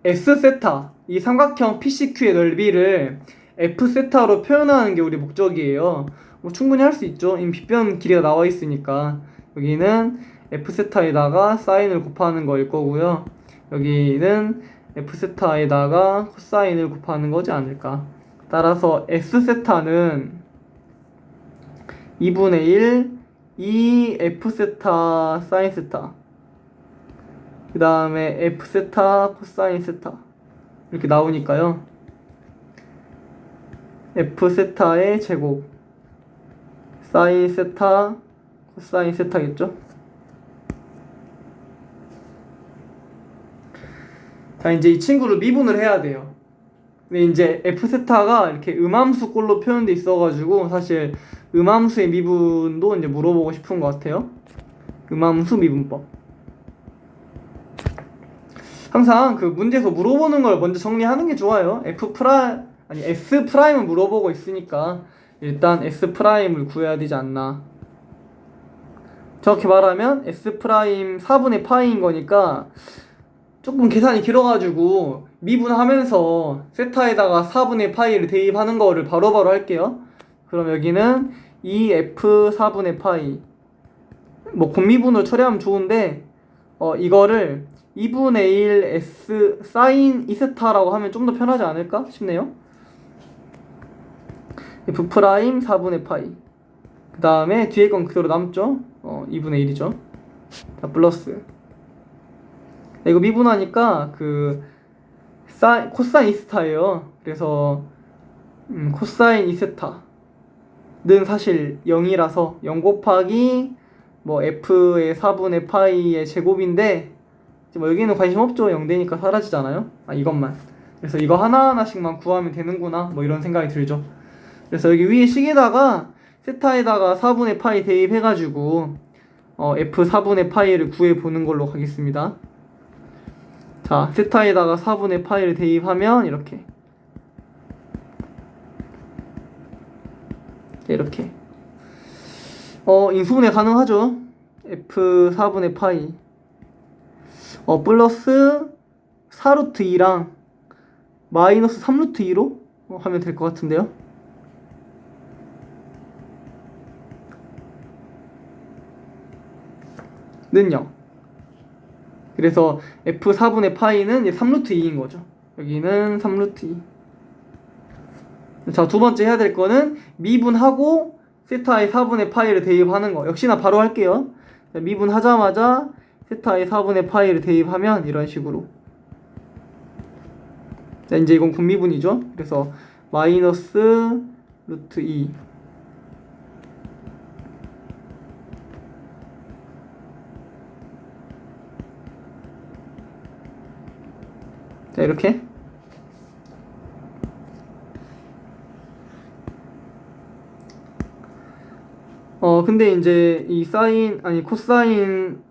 S세타, 이 삼각형 PCQ의 넓이를 F세타로 표현하는 게 우리 목적이에요. 뭐 충분히 할 수 있죠. 이미 빗변 길이가 나와 있으니까. 여기는 F세타에다가 사인을 곱하는 거일 거고요. 여기는 F세타에다가 코사인을 곱하는 거지 않을까. 따라서 S세타는 2분의 1 2 F 세타 사인 세타, 그 다음에 F 세타 코사인 세타 이렇게 나오니까요. F 세타의 제곱 사인 세타 코사인 세타겠죠. 자, 이제 이 친구를 미분을 해야 돼요. 근데 이제 F 세타가 이렇게 음함수 꼴로 표현돼 있어가지고 사실 음함수의 미분도 이제 물어보고 싶은 것 같아요. 음함수 미분법. 항상 그 문제에서 물어보는 걸 먼저 정리하는 게 좋아요. S 프라임을 물어보고 있으니까 일단 S 프라임을 구해야 되지 않나. 정확히 말하면 S 프라임 4분의 파이인 거니까 조금 계산이 길어가지고 미분하면서 세타에다가 4분의 파이를 대입하는 거를 바로바로 할게요. 그럼 여기는 2F 4분의 파이, 뭐 곱미분으로 처리하면 좋은데 이거를 2분의 1 S 사인 2세타라고 하면 좀 더 편하지 않을까 싶네요. F 프라임 4분의 파이, 그 다음에 뒤에 건 그대로 남죠. 2분의 1이죠. 자, 플러스 이거 미분하니까 그 코사인 2세타예요. 그래서 코사인 2세타는 사실 0이라서 0 곱하기 뭐 F의 4분의 파이의 제곱인데 뭐 여기는 관심 없죠. 0 되니까 사라지잖아요. 이것만. 그래서 이거 하나하나씩만 구하면 되는구나 뭐 이런 생각이 들죠. 그래서 여기 위에 식에다가 세타에다가 4분의 파이 대입해가지고 F 4분의 파이를 구해보는 걸로 가겠습니다. 자, 세타에다가 4분의 파이를 대입하면 이렇게 인수분해 가능하죠. F 4분의 파이 플러스 4루트 2랑 마이너스 3루트 2로 하면 될 것 같은데요. 는요. 그래서 F 4분의 파이는 3루트 2인 거죠. 여기는 3루트 2. 자, 두 번째 해야 될 거는 미분하고 세타의 4분의 파이를 대입하는 거. 역시나 바로 할게요. 자, 미분하자마자 세타의 4분의 파이를 대입하면 이런 식으로. 자, 이제 이건 곱미분이죠. 그래서 마이너스 루트 2. 자, 이렇게. 근데 이제 이 코사인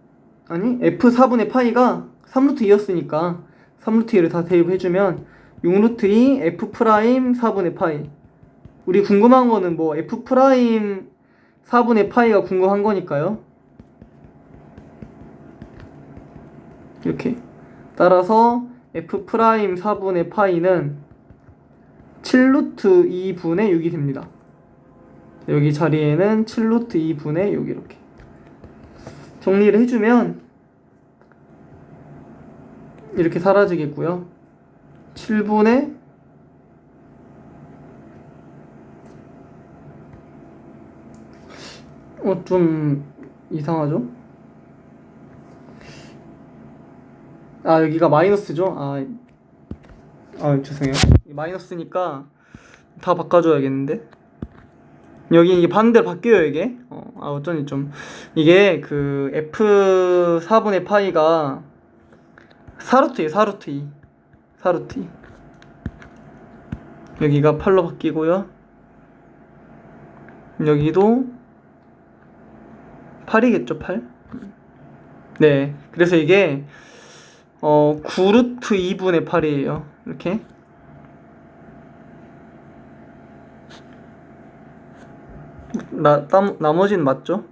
F 4분의 파이가 3루트 2였으니까 3루트 2를 다 대입해주면 6루트 2 F 프라임 4분의 파이. 우리 궁금한 거는 뭐 F 프라임 4분의 파이가 궁금한 거니까요. 이렇게. 따라서 F 프라임 4분의 파이는 7루트 2분의 6이 됩니다. 여기 자리에는 7루트 2분의 6 이렇게 정리를 해주면 이렇게 사라지겠고요. 7분의 좀 이상하죠? 여기가 마이너스죠? 죄송해요. 마이너스니까 다 바꿔줘야겠는데. 여기 이게 반대로 바뀌어요, 이게. 어쩐지 좀. 이게 그 F 4분의 파이가 4루트예요, 4루트 2. 4루트 2. 여기가 8로 바뀌고요. 여기도 8이겠죠, 8? 네. 그래서 이게 9루트 2분의 8이에요. 이렇게. 나머지는 맞죠?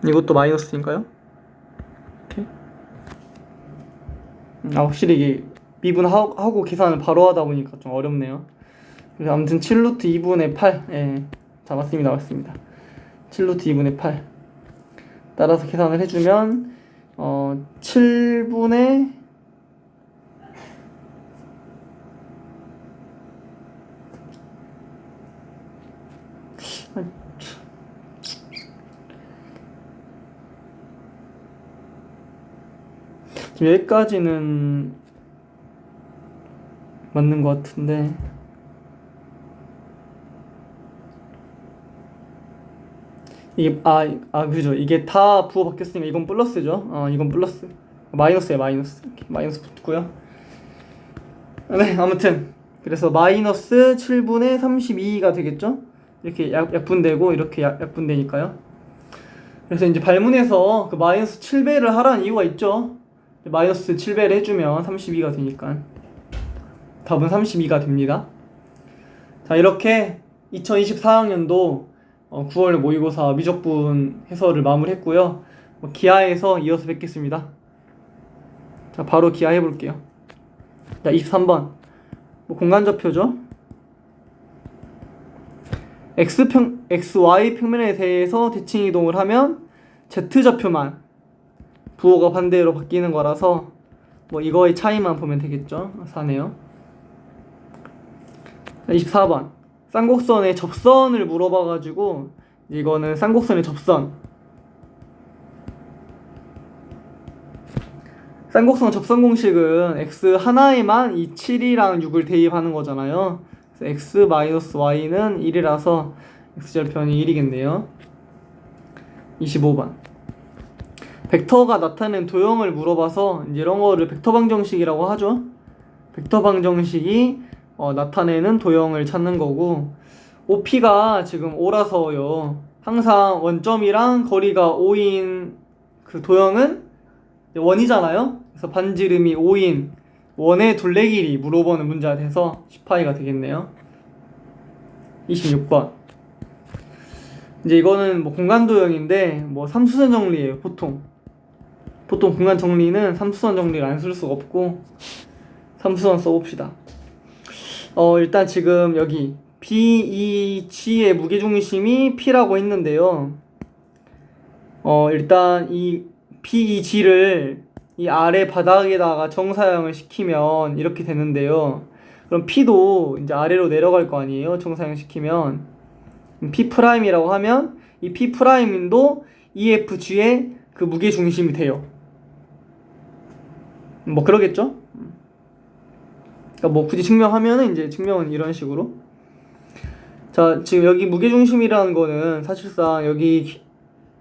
이것도 마이너스인가요? 이렇게. 확실히 이게 미분하고 계산을 바로 하다 보니까 좀 어렵네요. 그래서 아무튼 7루트 2분의 8. 예. 자, 맞습니다. 7루트 2분의 8. 따라서 계산을 해주면 7분의 지금 여기까지는 맞는 것 같은데 이게 그죠. 이게 다 부호 바뀌었으니까 이건 플러스죠. 이건 플러스. 마이너스에 마이너스. 이렇게 마이너스 붙고요. 네, 아무튼 그래서 마이너스 7분의 32가 되겠죠. 이렇게 약분되고 이렇게 약분되니까요. 그래서 이제 발문에서 그 마이너스 7배를 하라는 이유가 있죠. 마이너스 7배를 해주면 32가 되니까 답은 32가 됩니다. 자, 이렇게 2024학년도 9월 모의고사 미적분 해설을 마무리했고요. 기하에서 이어서 뵙겠습니다. 자, 바로 기하 해볼게요. 자, 23번 공간좌표죠. XY 평면에 대해서 대칭 이동을 하면 Z좌표만 부호가 반대로 바뀌는 거라서 이거의 차이만 보면 되겠죠. 4네요. 24번 쌍곡선의 접선을 물어봐가지고 이거는 쌍곡선의 접선 쌍곡선 접선 공식은 x 하나에만 이 7이랑 6을 대입하는 거잖아요. 그래서 x-y는 1이라서 x절편이 1이겠네요. 25번 벡터가 나타낸 도형을 물어봐서 이제 이런 거를 벡터 방정식이라고 하죠. 벡터 방정식이 나타내는 도형을 찾는 거고 OP가 지금 5라서요. 항상 원점이랑 거리가 5인 그 도형은 원이잖아요. 그래서 반지름이 5인 원의 둘레 길이 물어보는 문제가 돼서 10파이가 되겠네요. 26번 이제 이거는 공간 도형인데 삼수선 정리예요. 보통 공간 정리는 삼수선 정리를 안 쓸 수가 없고 삼수선 써봅시다. 일단 지금 여기 BEG의 무게중심이 P라고 했는데요. 일단 이 BEG를 이 아래 바닥에다가 정사형을 시키면 이렇게 되는데요. 그럼 P도 이제 아래로 내려갈 거 아니에요. 정사형 시키면 P'이라고 하면 이 P'도 EFG의 그 무게중심이 돼요. 그러겠죠? 그러니까 굳이 증명하면은 이제 증명은 이런 식으로. 자, 지금 여기 무게중심이라는 거는 사실상 여기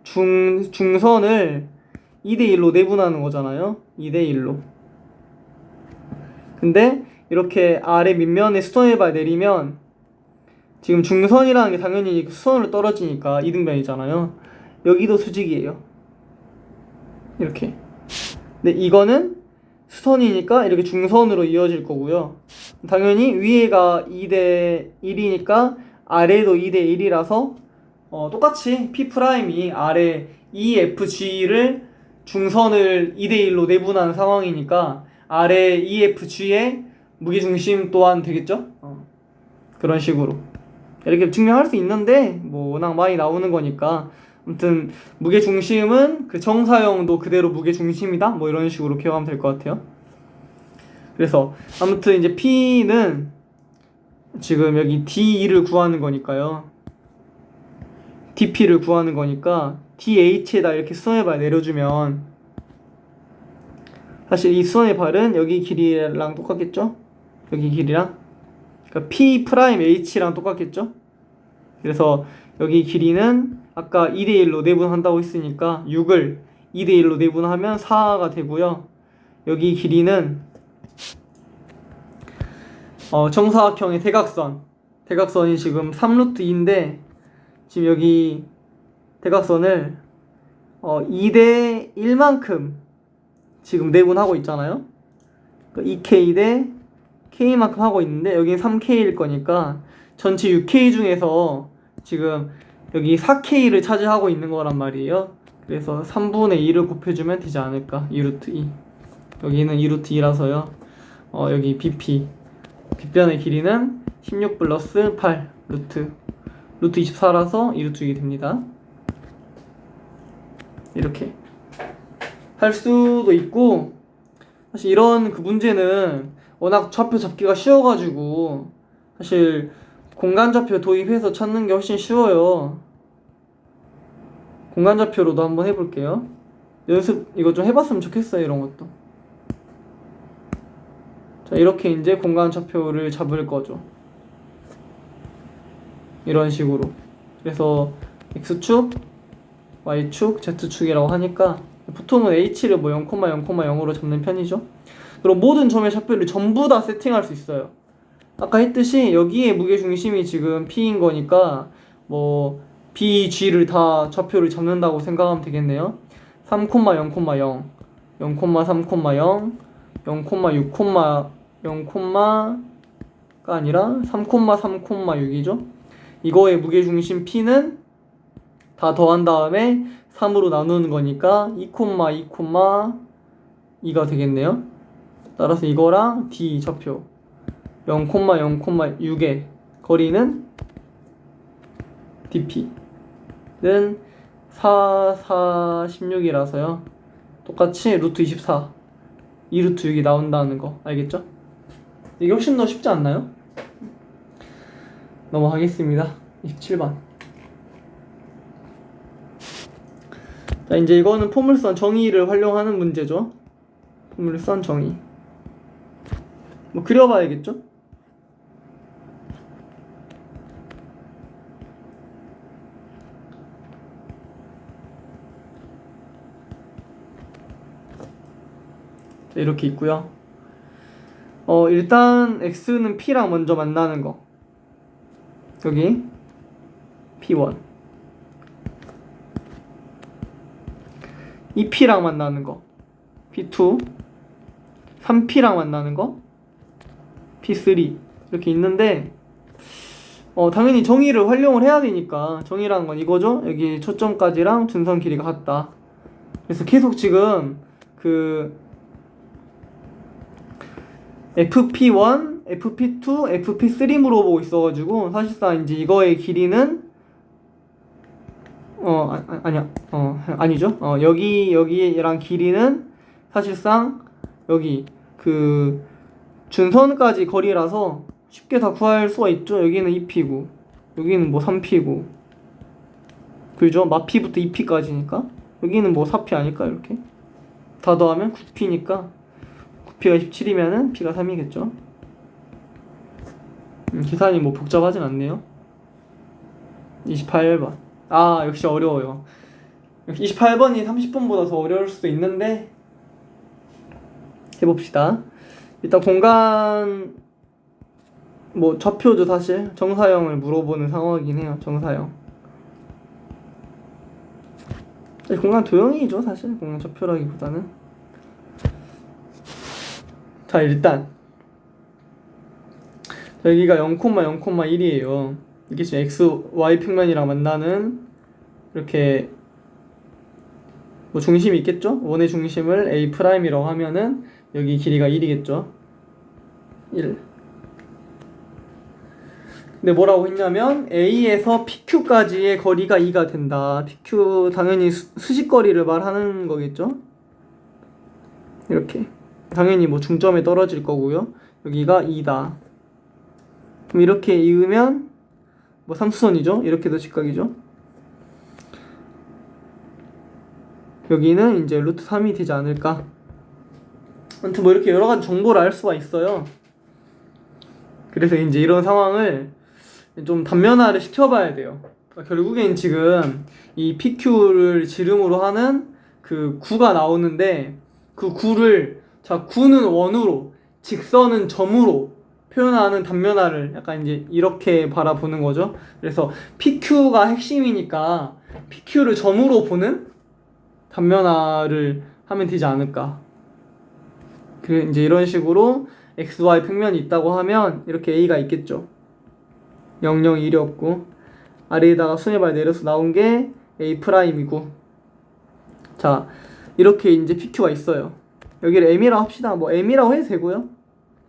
중선을 2대1로 내분하는 거잖아요. 2대1로. 근데 이렇게 아래 밑면에 수선해봐 내리면 지금 중선이라는 게 당연히 수선으로 떨어지니까 이등변이잖아요. 여기도 수직이에요. 이렇게. 근데 이거는 수선이니까 이렇게 중선으로 이어질 거고요. 당연히 위에가 2대1이니까 아래도 2대1이라서 똑같이 P'이 아래 EFG를 중선을 2대1로 내분한 상황이니까 아래 EFG의 무게중심 또한 되겠죠? 그런 식으로 이렇게 증명할 수 있는데 워낙 많이 나오는 거니까 아무튼 무게중심은 그 정사형도 그대로 무게중심이다 이런 식으로 기억하면 될 것 같아요. 그래서 아무튼 이제 P는 지금 여기 D2를 구하는 거니까요. DP를 구하는 거니까 DH에다 이렇게 수선의 발 내려주면 사실 이 수선의 발은 여기 길이랑 똑같겠죠? 여기 길이랑 그러니까 P'H랑 똑같겠죠? 그래서 여기 길이는 아까 2대1로 내분한다고 했으니까 6을 2대1로 내분하면 4가 되고요. 여기 길이는 정사각형의 대각선이 지금 3루트2인데 지금 여기 대각선을 2대1만큼 지금 내분하고 있잖아요. 그러니까 2K 대 K만큼 하고 있는데 여기는 3K일 거니까 전체 6K 중에서 지금 여기 4K를 차지하고 있는 거란 말이에요. 그래서 3분의 2를 곱해주면 되지 않을까. 2루트 2 여기는 2루트 2라서요. 여기 빗변의 길이는 16 플러스 8 루트 24라서 2루트 6이 됩니다. 이렇게 할 수도 있고 사실 이런 그 문제는 워낙 좌표 잡기가 쉬워가지고 사실 공간좌표 도입해서 찾는 게 훨씬 쉬워요. 공간좌표로도 한번 해볼게요. 연습 이거 좀 해봤으면 좋겠어요. 이런 것도. 자, 이렇게 이제 공간좌표를 잡을 거죠. 이런 식으로. 그래서 X축, Y축, Z축이라고 하니까 보통은 H를 뭐 0,0,0으로 잡는 편이죠. 그럼 모든 점의 좌표를 전부 다 세팅할 수 있어요. 아까 했듯이 여기에 무게중심이 지금 P인 거니까 뭐 B, G를 다 좌표를 잡는다고 생각하면 되겠네요. 3,0,0, 0,3,0, 0,6,0가 아니라 3,3,6이죠. 이거의 무게중심 P는 다 더한 다음에 3으로 나누는 거니까 2,2,2가 되겠네요. 따라서 이거랑 D 좌표 0,0,6의 거리는 DP는 4, 4, 16이라서요. 똑같이 루트 24 2 루트 6이 나온다는 거 알겠죠? 이게 훨씬 더 쉽지 않나요? 넘어가겠습니다. 27번. 자, 이제 이거는 포물선 정의를 활용하는 문제죠. 포물선 정의. 뭐 그려봐야겠죠? 자, 이렇게 있고요. 일단 X는 P랑 먼저 만나는 거. 여기 P1. 이 P랑 만나는 거 P2. 3P랑 만나는 거 P3. 이렇게 있는데 당연히 정의를 활용을 해야 되니까 정의라는 건 이거죠. 여기 초점까지랑 준선 길이가 같다. 그래서 계속 지금 그 FP1, FP2, FP3 물어보고 있어가지고 사실상 이제 이거의 길이는 아니죠. 여기랑 길이는 사실상 여기 그 준선까지 거리라서 쉽게 다 구할 수가 있죠. 여기는 2P고 여기는 뭐 3P고 그죠? 마P부터 2P까지니까 여기는 뭐 4P 아닐까? 이렇게 다 더하면 9P니까 9P가 17이면은 P가 3이겠죠. 계산이 뭐 복잡하진 않네요. 28번. 아, 역시 어려워요. 28번이 30번보다 더 어려울 수도 있는데 해봅시다. 일단 공간 뭐 좌표죠. 사실 정사형을 물어보는 상황이긴 해요. 정사형. 공간 도형이죠. 사실 공간 좌표라기보다는. 자, 일단 여기가 0,0,1이에요. 이게 지금 x, y 평면이랑 만나는 이렇게 뭐 중심이 있겠죠? 원의 중심을 A'이라고 하면은 여기 길이가 1이겠죠? 1. 근데 뭐라고 했냐면 A에서 PQ까지의 거리가 2가 된다. PQ 당연히 수직거리를 말하는 거겠죠? 이렇게 당연히 뭐 중점에 떨어질 거고요. 여기가 2다. 그럼 이렇게 이으면 뭐 삼수선이죠? 이렇게도 직각이죠? 여기는 이제 루트 3이 되지 않을까. 아무튼 뭐 이렇게 여러 가지 정보를 알 수가 있어요. 그래서 이제 이런 상황을 좀 단면화를 시켜봐야 돼요. 그러니까 결국엔 지금 이 PQ를 지름으로 하는 그 구가 나오는데 그 구를 자 구는 원으로 직선은 점으로 표현하는 단면화를 약간 이제 이렇게 바라보는 거죠. 그래서 PQ가 핵심이니까 PQ를 점으로 보는 단면화를 하면 되지 않을까. 그 이제 이런 식으로 XY 평면이 있다고 하면 이렇게 A가 있겠죠. 0, 0, 1이 없고 아래에다가 수뇌발 내려서 나온 게 A'이고 자 이렇게 이제 PQ가 있어요. 여기를 M이라고 합시다. 뭐 M이라고 해도 되고요.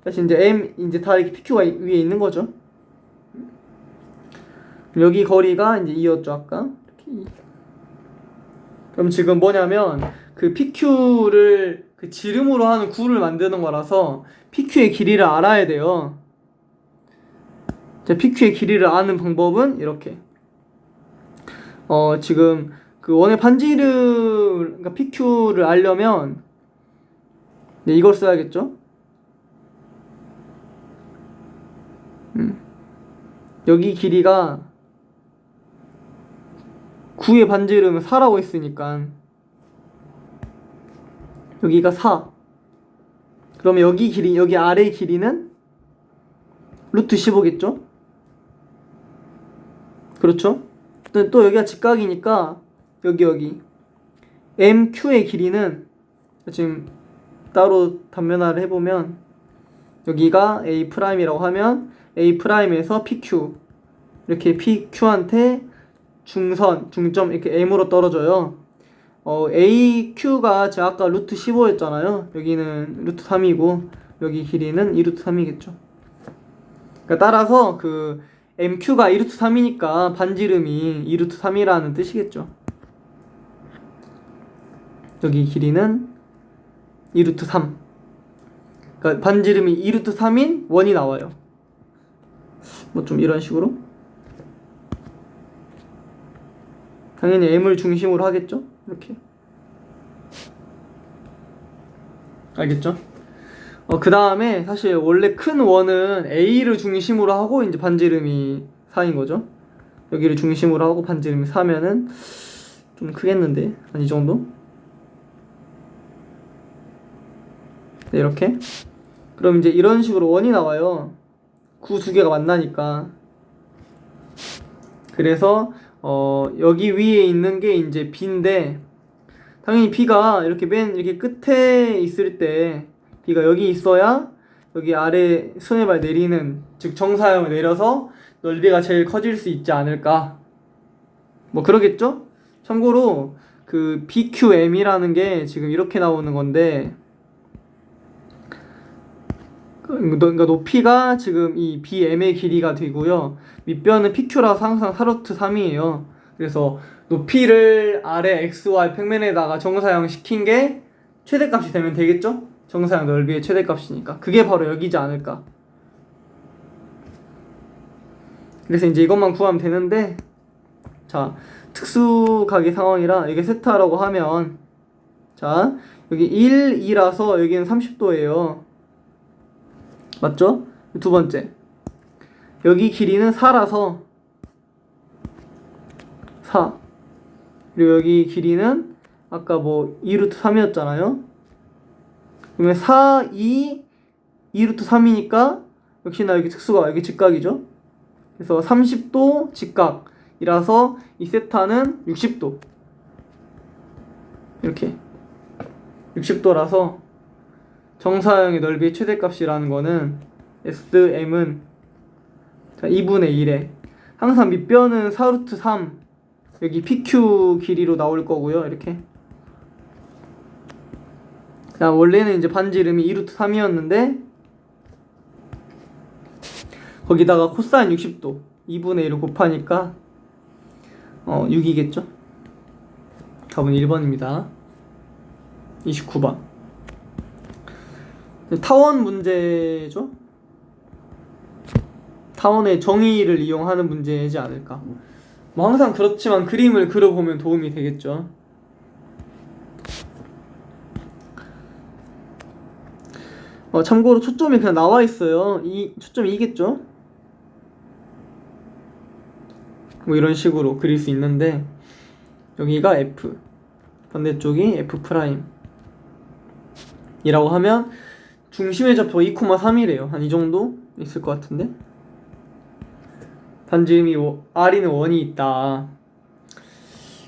다시 이제 M 이제 다 이렇게 PQ가 위에 있는 거죠. 여기 거리가 이제 2였죠 아까. 이렇게 2. 그럼 지금 뭐냐면 그 PQ를 그 지름으로 하는 구를 만드는 거라서 PQ의 길이를 알아야 돼요. 자, PQ의 길이를 아는 방법은 이렇게. 지금 그 원의 반지름, 그러니까 PQ를 알려면 네, 이걸 써야겠죠? 여기 길이가 9의 반지름은 4라고 했으니까 여기가 4. 그러면 여기 길이, 여기 아래 길이는 루트 15겠죠? 그렇죠? 또 여기가 직각이니까 여기 MQ의 길이는 지금 따로 단면화를 해보면 여기가 A'이라고 하면 A'에서 PQ 이렇게 PQ한테 중점 이렇게 M으로 떨어져요. AQ가 제가 아까 루트 15였잖아요. 여기는 루트 3이고 여기 길이는 2루트 3이겠죠. 그러니까 따라서 그 MQ가 2루트 3이니까 반지름이 2루트 3이라는 뜻이겠죠. 여기 길이는 2루트 3. 그러니까 반지름이 2루트 3인 원이 나와요. 뭐 좀 이런 식으로. 당연히 M을 중심으로 하겠죠? 이렇게. 알겠죠? 그 다음에 사실 원래 큰 원은 A를 중심으로 하고 이제 반지름이 4인 거죠. 여기를 중심으로 하고 반지름이 4면은 좀 크겠는데, 한 이 정도? 네, 이렇게. 그럼 이제 이런 식으로 원이 나와요. 9 두 개가 만나니까. 그래서 여기 위에 있는 게 이제 B인데, 당연히 B가 이렇게 맨 이렇게 끝에 있을 때 B가 여기 있어야 여기 아래 수네발 내리는, 즉 정사형을 내려서 넓이가 제일 커질 수 있지 않을까, 뭐 그러겠죠? 참고로 그 BQM이라는 게 지금 이렇게 나오는 건데, 그러니까 높이가 지금 이 BM의 길이가 되고요, 밑변은 PQ라서 항상 4루트 3이에요. 그래서 높이를 아래 XY 평면에다가 정사형 시킨 게 최대값이 되면 되겠죠? 정사형 넓이의 최대값이니까 그게 바로 여기지 않을까. 그래서 이제 이것만 구하면 되는데, 자, 특수가계 상황이라 이게 세타라고 하면, 자, 여기 1, 2라서 여기는 30도예요. 맞죠? 두 번째, 여기 길이는 4라서 4, 그리고 여기 길이는 아까 뭐 2루트 3이었잖아요. 그러면 4, 2, 2루트 3이니까 역시나 여기 특수가 여기 직각이죠. 그래서 30도 직각이라서 이 세타는 60도. 이렇게 60도라서 정사형의 넓이의 최대값이라는 거는 SM은 2분의 1에 항상 밑변은 4루트 3, 여기 PQ 길이로 나올 거고요. 이렇게. 원래는 이제 반지름이 2루트 3이었는데 거기다가 코사인 60도 2분의 1을 곱하니까 6이겠죠? 답은 1번입니다. 29번. 타원 문제죠? 타원의 정의를 이용하는 문제이지 않을까. 뭐 항상 그렇지만 그림을 그려보면 도움이 되겠죠. 참고로 초점이 그냥 나와 있어요. 이 초점이 이겠죠? 뭐 이런 식으로 그릴 수 있는데, 여기가 F, 반대쪽이 F 프라임 이라고 하면 중심의 좌표가 2,3이래요. 한 이 정도 있을 것 같은데, 반지름이 R이는 원이 있다.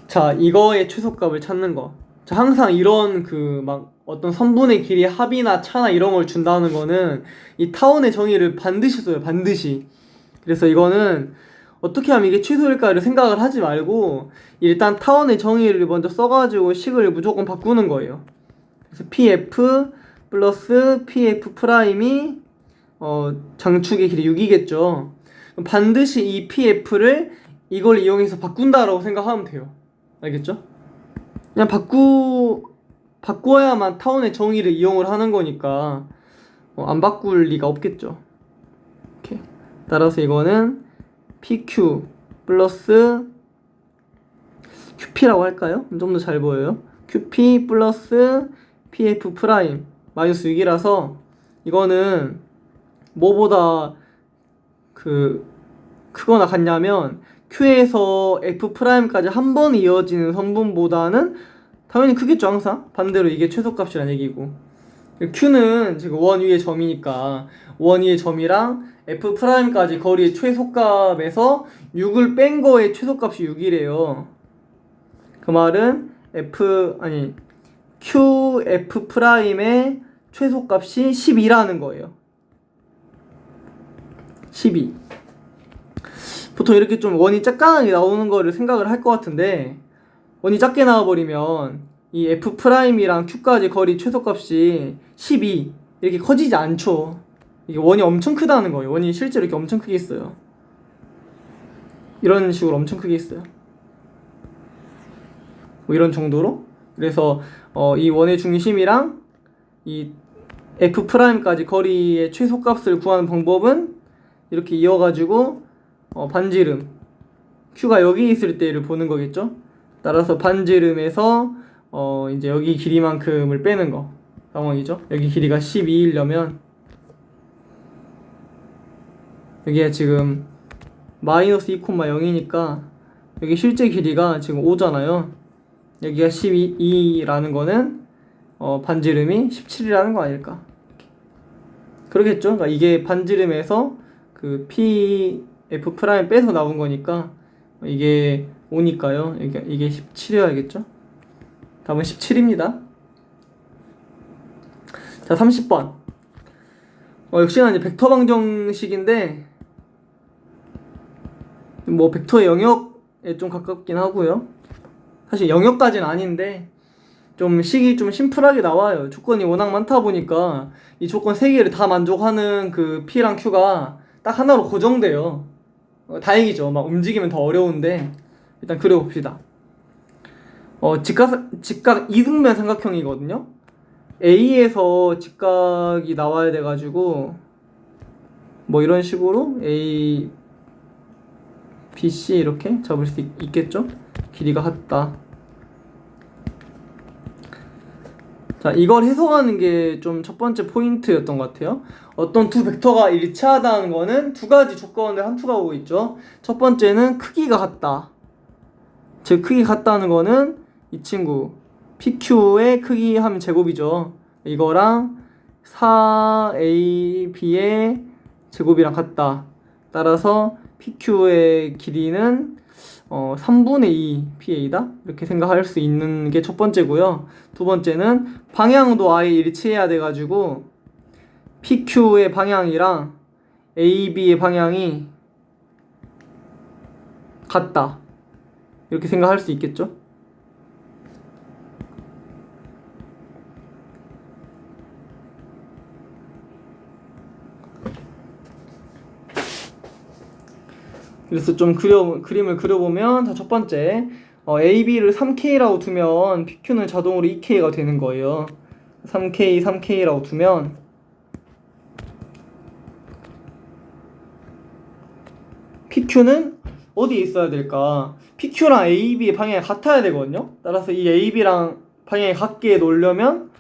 자, 이거의 최소값을 찾는 거. 자, 항상 이런 그 막 어떤 선분의 길이 합이나 차나 이런 걸 준다는 거는 이 타원의 정의를 반드시 써요. 반드시. 그래서 이거는 어떻게 하면 이게 최소일까를 생각을 하지 말고 일단 타원의 정의를 먼저 써가지고 식을 무조건 바꾸는 거예요. 그래서 PF 플러스 PF 프라임이 장축의 길이 6이겠죠. 반드시 이 PF를 이걸 이용해서 바꾼다라고 생각하면 돼요. 알겠죠? 그냥 바꿔야만 타원의 정의를 이용을 하는 거니까 안 바꿀 리가 없겠죠. 이렇게 따라서 이거는 PQ 플러스 QP라고 할까요? 좀 더 잘 보여요. QP 플러스 PF 프라임 마이너스 6이라서 이거는 뭐보다 크거나 같냐면 Q에서 F 프라임까지 한 번 이어지는 성분보다는 당연히 크겠죠. 항상 반대로 이게 최소값이란 얘기고, Q는 지금 원 위의 점이니까 원 위의 점이랑 F 프라임까지 거리의 최소값에서 6을 뺀 거의 최소값이 6이래요. 그 말은 QF 프라임의 최소값이 12라는 거예요. 12. 보통 이렇게 좀 원이 작게 나오는 거를 생각을 할 것 같은데, 원이 작게 나와버리면 이 F 프라임이랑 Q까지 거리 최소값이 12 이렇게 커지지 않죠. 이게 원이 엄청 크다는 거예요. 원이 실제로 이렇게 엄청 크게 있어요. 이런 식으로 엄청 크게 있어요. 뭐 이런 정도로. 그래서 이 원의 중심이랑 이 F 프라임까지 거리의 최소값을 구하는 방법은 이렇게 이어가지고 반지름 Q가 여기 있을 때를 보는 거겠죠. 따라서 반지름에서 이제 여기 길이만큼을 빼는 거 상황이죠. 여기 길이가 12이려면 여기가 지금 마이너스 2,0이니까 여기 실제 길이가 지금 5잖아요. 여기가 12라는 거는 반지름이 17이라는 거 아닐까. 그러겠죠. 그러니까 이게 반지름에서 그 PF 프라임 빼서 나온 거니까 이게 5니까요. 이게 17이어야겠죠. 답은 17입니다. 자, 30번. 역시나 이제 벡터 방정식인데 뭐 벡터의 영역에 좀 가깝긴 하고요. 사실 영역까지는 아닌데 좀 식이 좀 심플하게 나와요. 조건이 워낙 많다 보니까 이 조건 3개를 다 만족하는 그 P랑 Q가 딱 하나로 고정돼요. 다행이죠. 막 움직이면 더 어려운데 일단 그려봅시다. 직각 이등변 삼각형이거든요. A에서 직각이 나와야 돼가지고 뭐 이런 식으로 A, B, C 이렇게 잡을 수 있겠죠? 길이가 같다. 자, 이걸 해석하는 게 좀 첫 번째 포인트였던 것 같아요. 어떤 두 벡터가 일치하다는 거는 두 가지 조건을 함축하고 있죠. 첫 번째는 크기가 같다. 즉 크기 같다는 거는 이 친구 PQ의 크기 하면 제곱이죠. 이거랑 4AB의 제곱이랑 같다. 따라서 PQ의 길이는 3분의 2 PA다. 이렇게 생각할 수 있는 게 첫 번째고요. 두 번째는 방향도 아예 일치해야 돼가지고 PQ의 방향이랑 AB의 방향이 같다. 이렇게 생각할 수 있겠죠? 그래서 좀 그림을 그려보면, 자, 첫 번째 AB를 3K라고 두면 PQ는 자동으로 2K가 되는 거예요. 3K라고 두면 PQ는 어디에 있어야 될까? PQ랑 AB의 방향이 같아야 되거든요. 따라서 이 AB랑 방향이 같게 놓으려면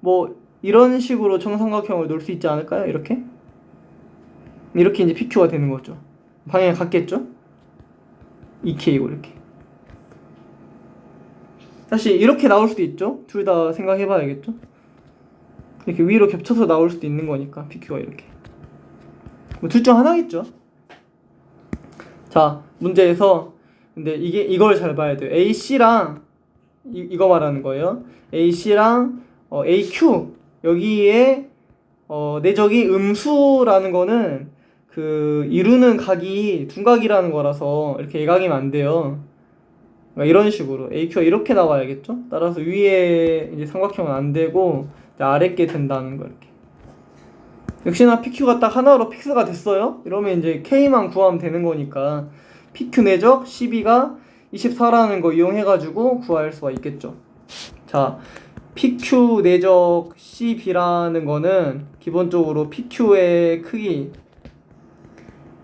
뭐 이런 식으로 정삼각형을 놓을 수 있지 않을까요? 이렇게 이제 PQ가 되는 거죠. 방향이 같겠죠? 2K고 이렇게. 사실 이렇게 나올 수도 있죠. 둘 다 생각해봐야겠죠. 이렇게 위로 겹쳐서 나올 수도 있는 거니까 PQ가 이렇게. 뭐 둘 중 하나겠죠. 자, 문제에서 근데 이걸 잘 봐야 돼요. AC랑 이거 말하는 거예요. AC랑 AQ 여기에 내적이 음수라는 거는 그 이루는 각이 둔각이라는 거라서 이렇게 예각이면 안 돼요. 그러니까 이런 식으로 AQ가 이렇게 나와야겠죠. 따라서 위에 이제 삼각형은 안 되고 아래께 된다는 거 이렇게. 역시나 PQ가 딱 하나로 픽스가 됐어요. 이러면 이제 K만 구하면 되는 거니까 PQ 내적 12가 24라는 거 이용해가지고 구할 수가 있겠죠. 자, PQ 내적 12라는 거는 기본적으로 PQ의 크기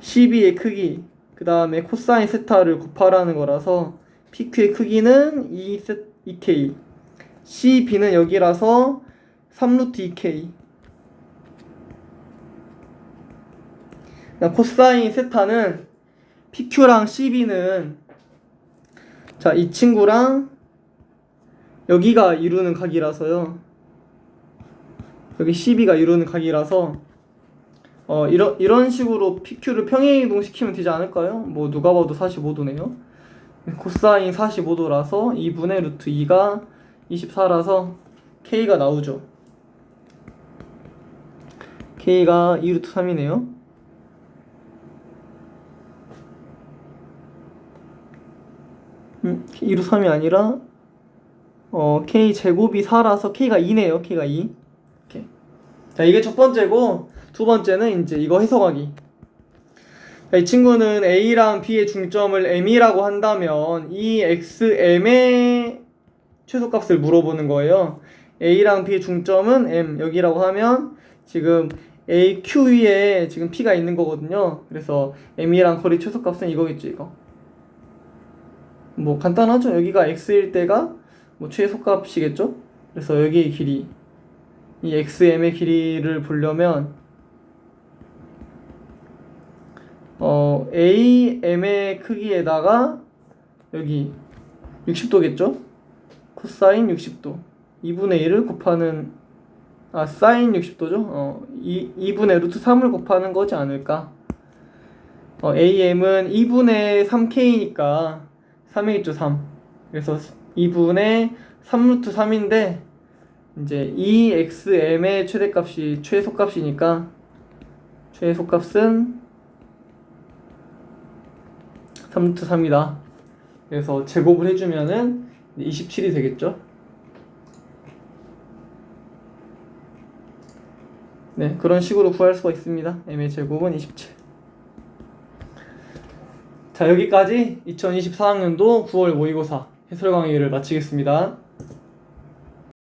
12의 크기 그 다음에 코사인 세타를 곱하라는 거라서 PQ의 크기는 2K, CB는 여기라서 3루트 2K. 코사인 세타는 PQ랑 CB는 자, 이 친구랑 여기가 이루는 각이라서요. 여기 CB가 이루는 각이라서 이런 식으로 PQ를 평행이동 시키면 되지 않을까요? 뭐 누가 봐도 45도네요. 코사인 45도라서 2분의 루트 2가 24라서 K가 나오죠. K가 2루트 3이네요. K루 3이 아니라 K 제곱이 4라서 K가 2네요. K가 2. 이렇게. 자, 이게 첫 번째고 두 번째는 이제 이거 해석하기. 자, 이 친구는 A랑 B의 중점을 M이라고 한다면 이 XM의 최소값을 물어보는 거예요. A랑 B의 중점은 M 여기라고 하면 지금 AQ 위에 지금 P가 있는 거거든요. 그래서 M이랑 거리 최소값은 이거겠죠, 이거. 뭐 간단하죠. 여기가 x일 때가 뭐 최소값이겠죠. 그래서 여기의 길이, 이 xm의 길이를 보려면 am의 크기에다가 여기 60도겠죠. 코사인 60도 2분의 1을 곱하는 사인 60도죠. 2분의 루트 3을 곱하는 거지 않을까. am은 2분의 3k니까 3의 1조 3. 그래서 2분의 3루트 3인데 이제 2xm의 최대값이 최소값이니까 최소값은 3루트 3이다. 그래서 제곱을 해주면은 27이 되겠죠. 네, 그런 식으로 구할 수가 있습니다. m의 제곱은 27. 자, 여기까지 2024학년도 9월 모의고사 해설 강의를 마치겠습니다.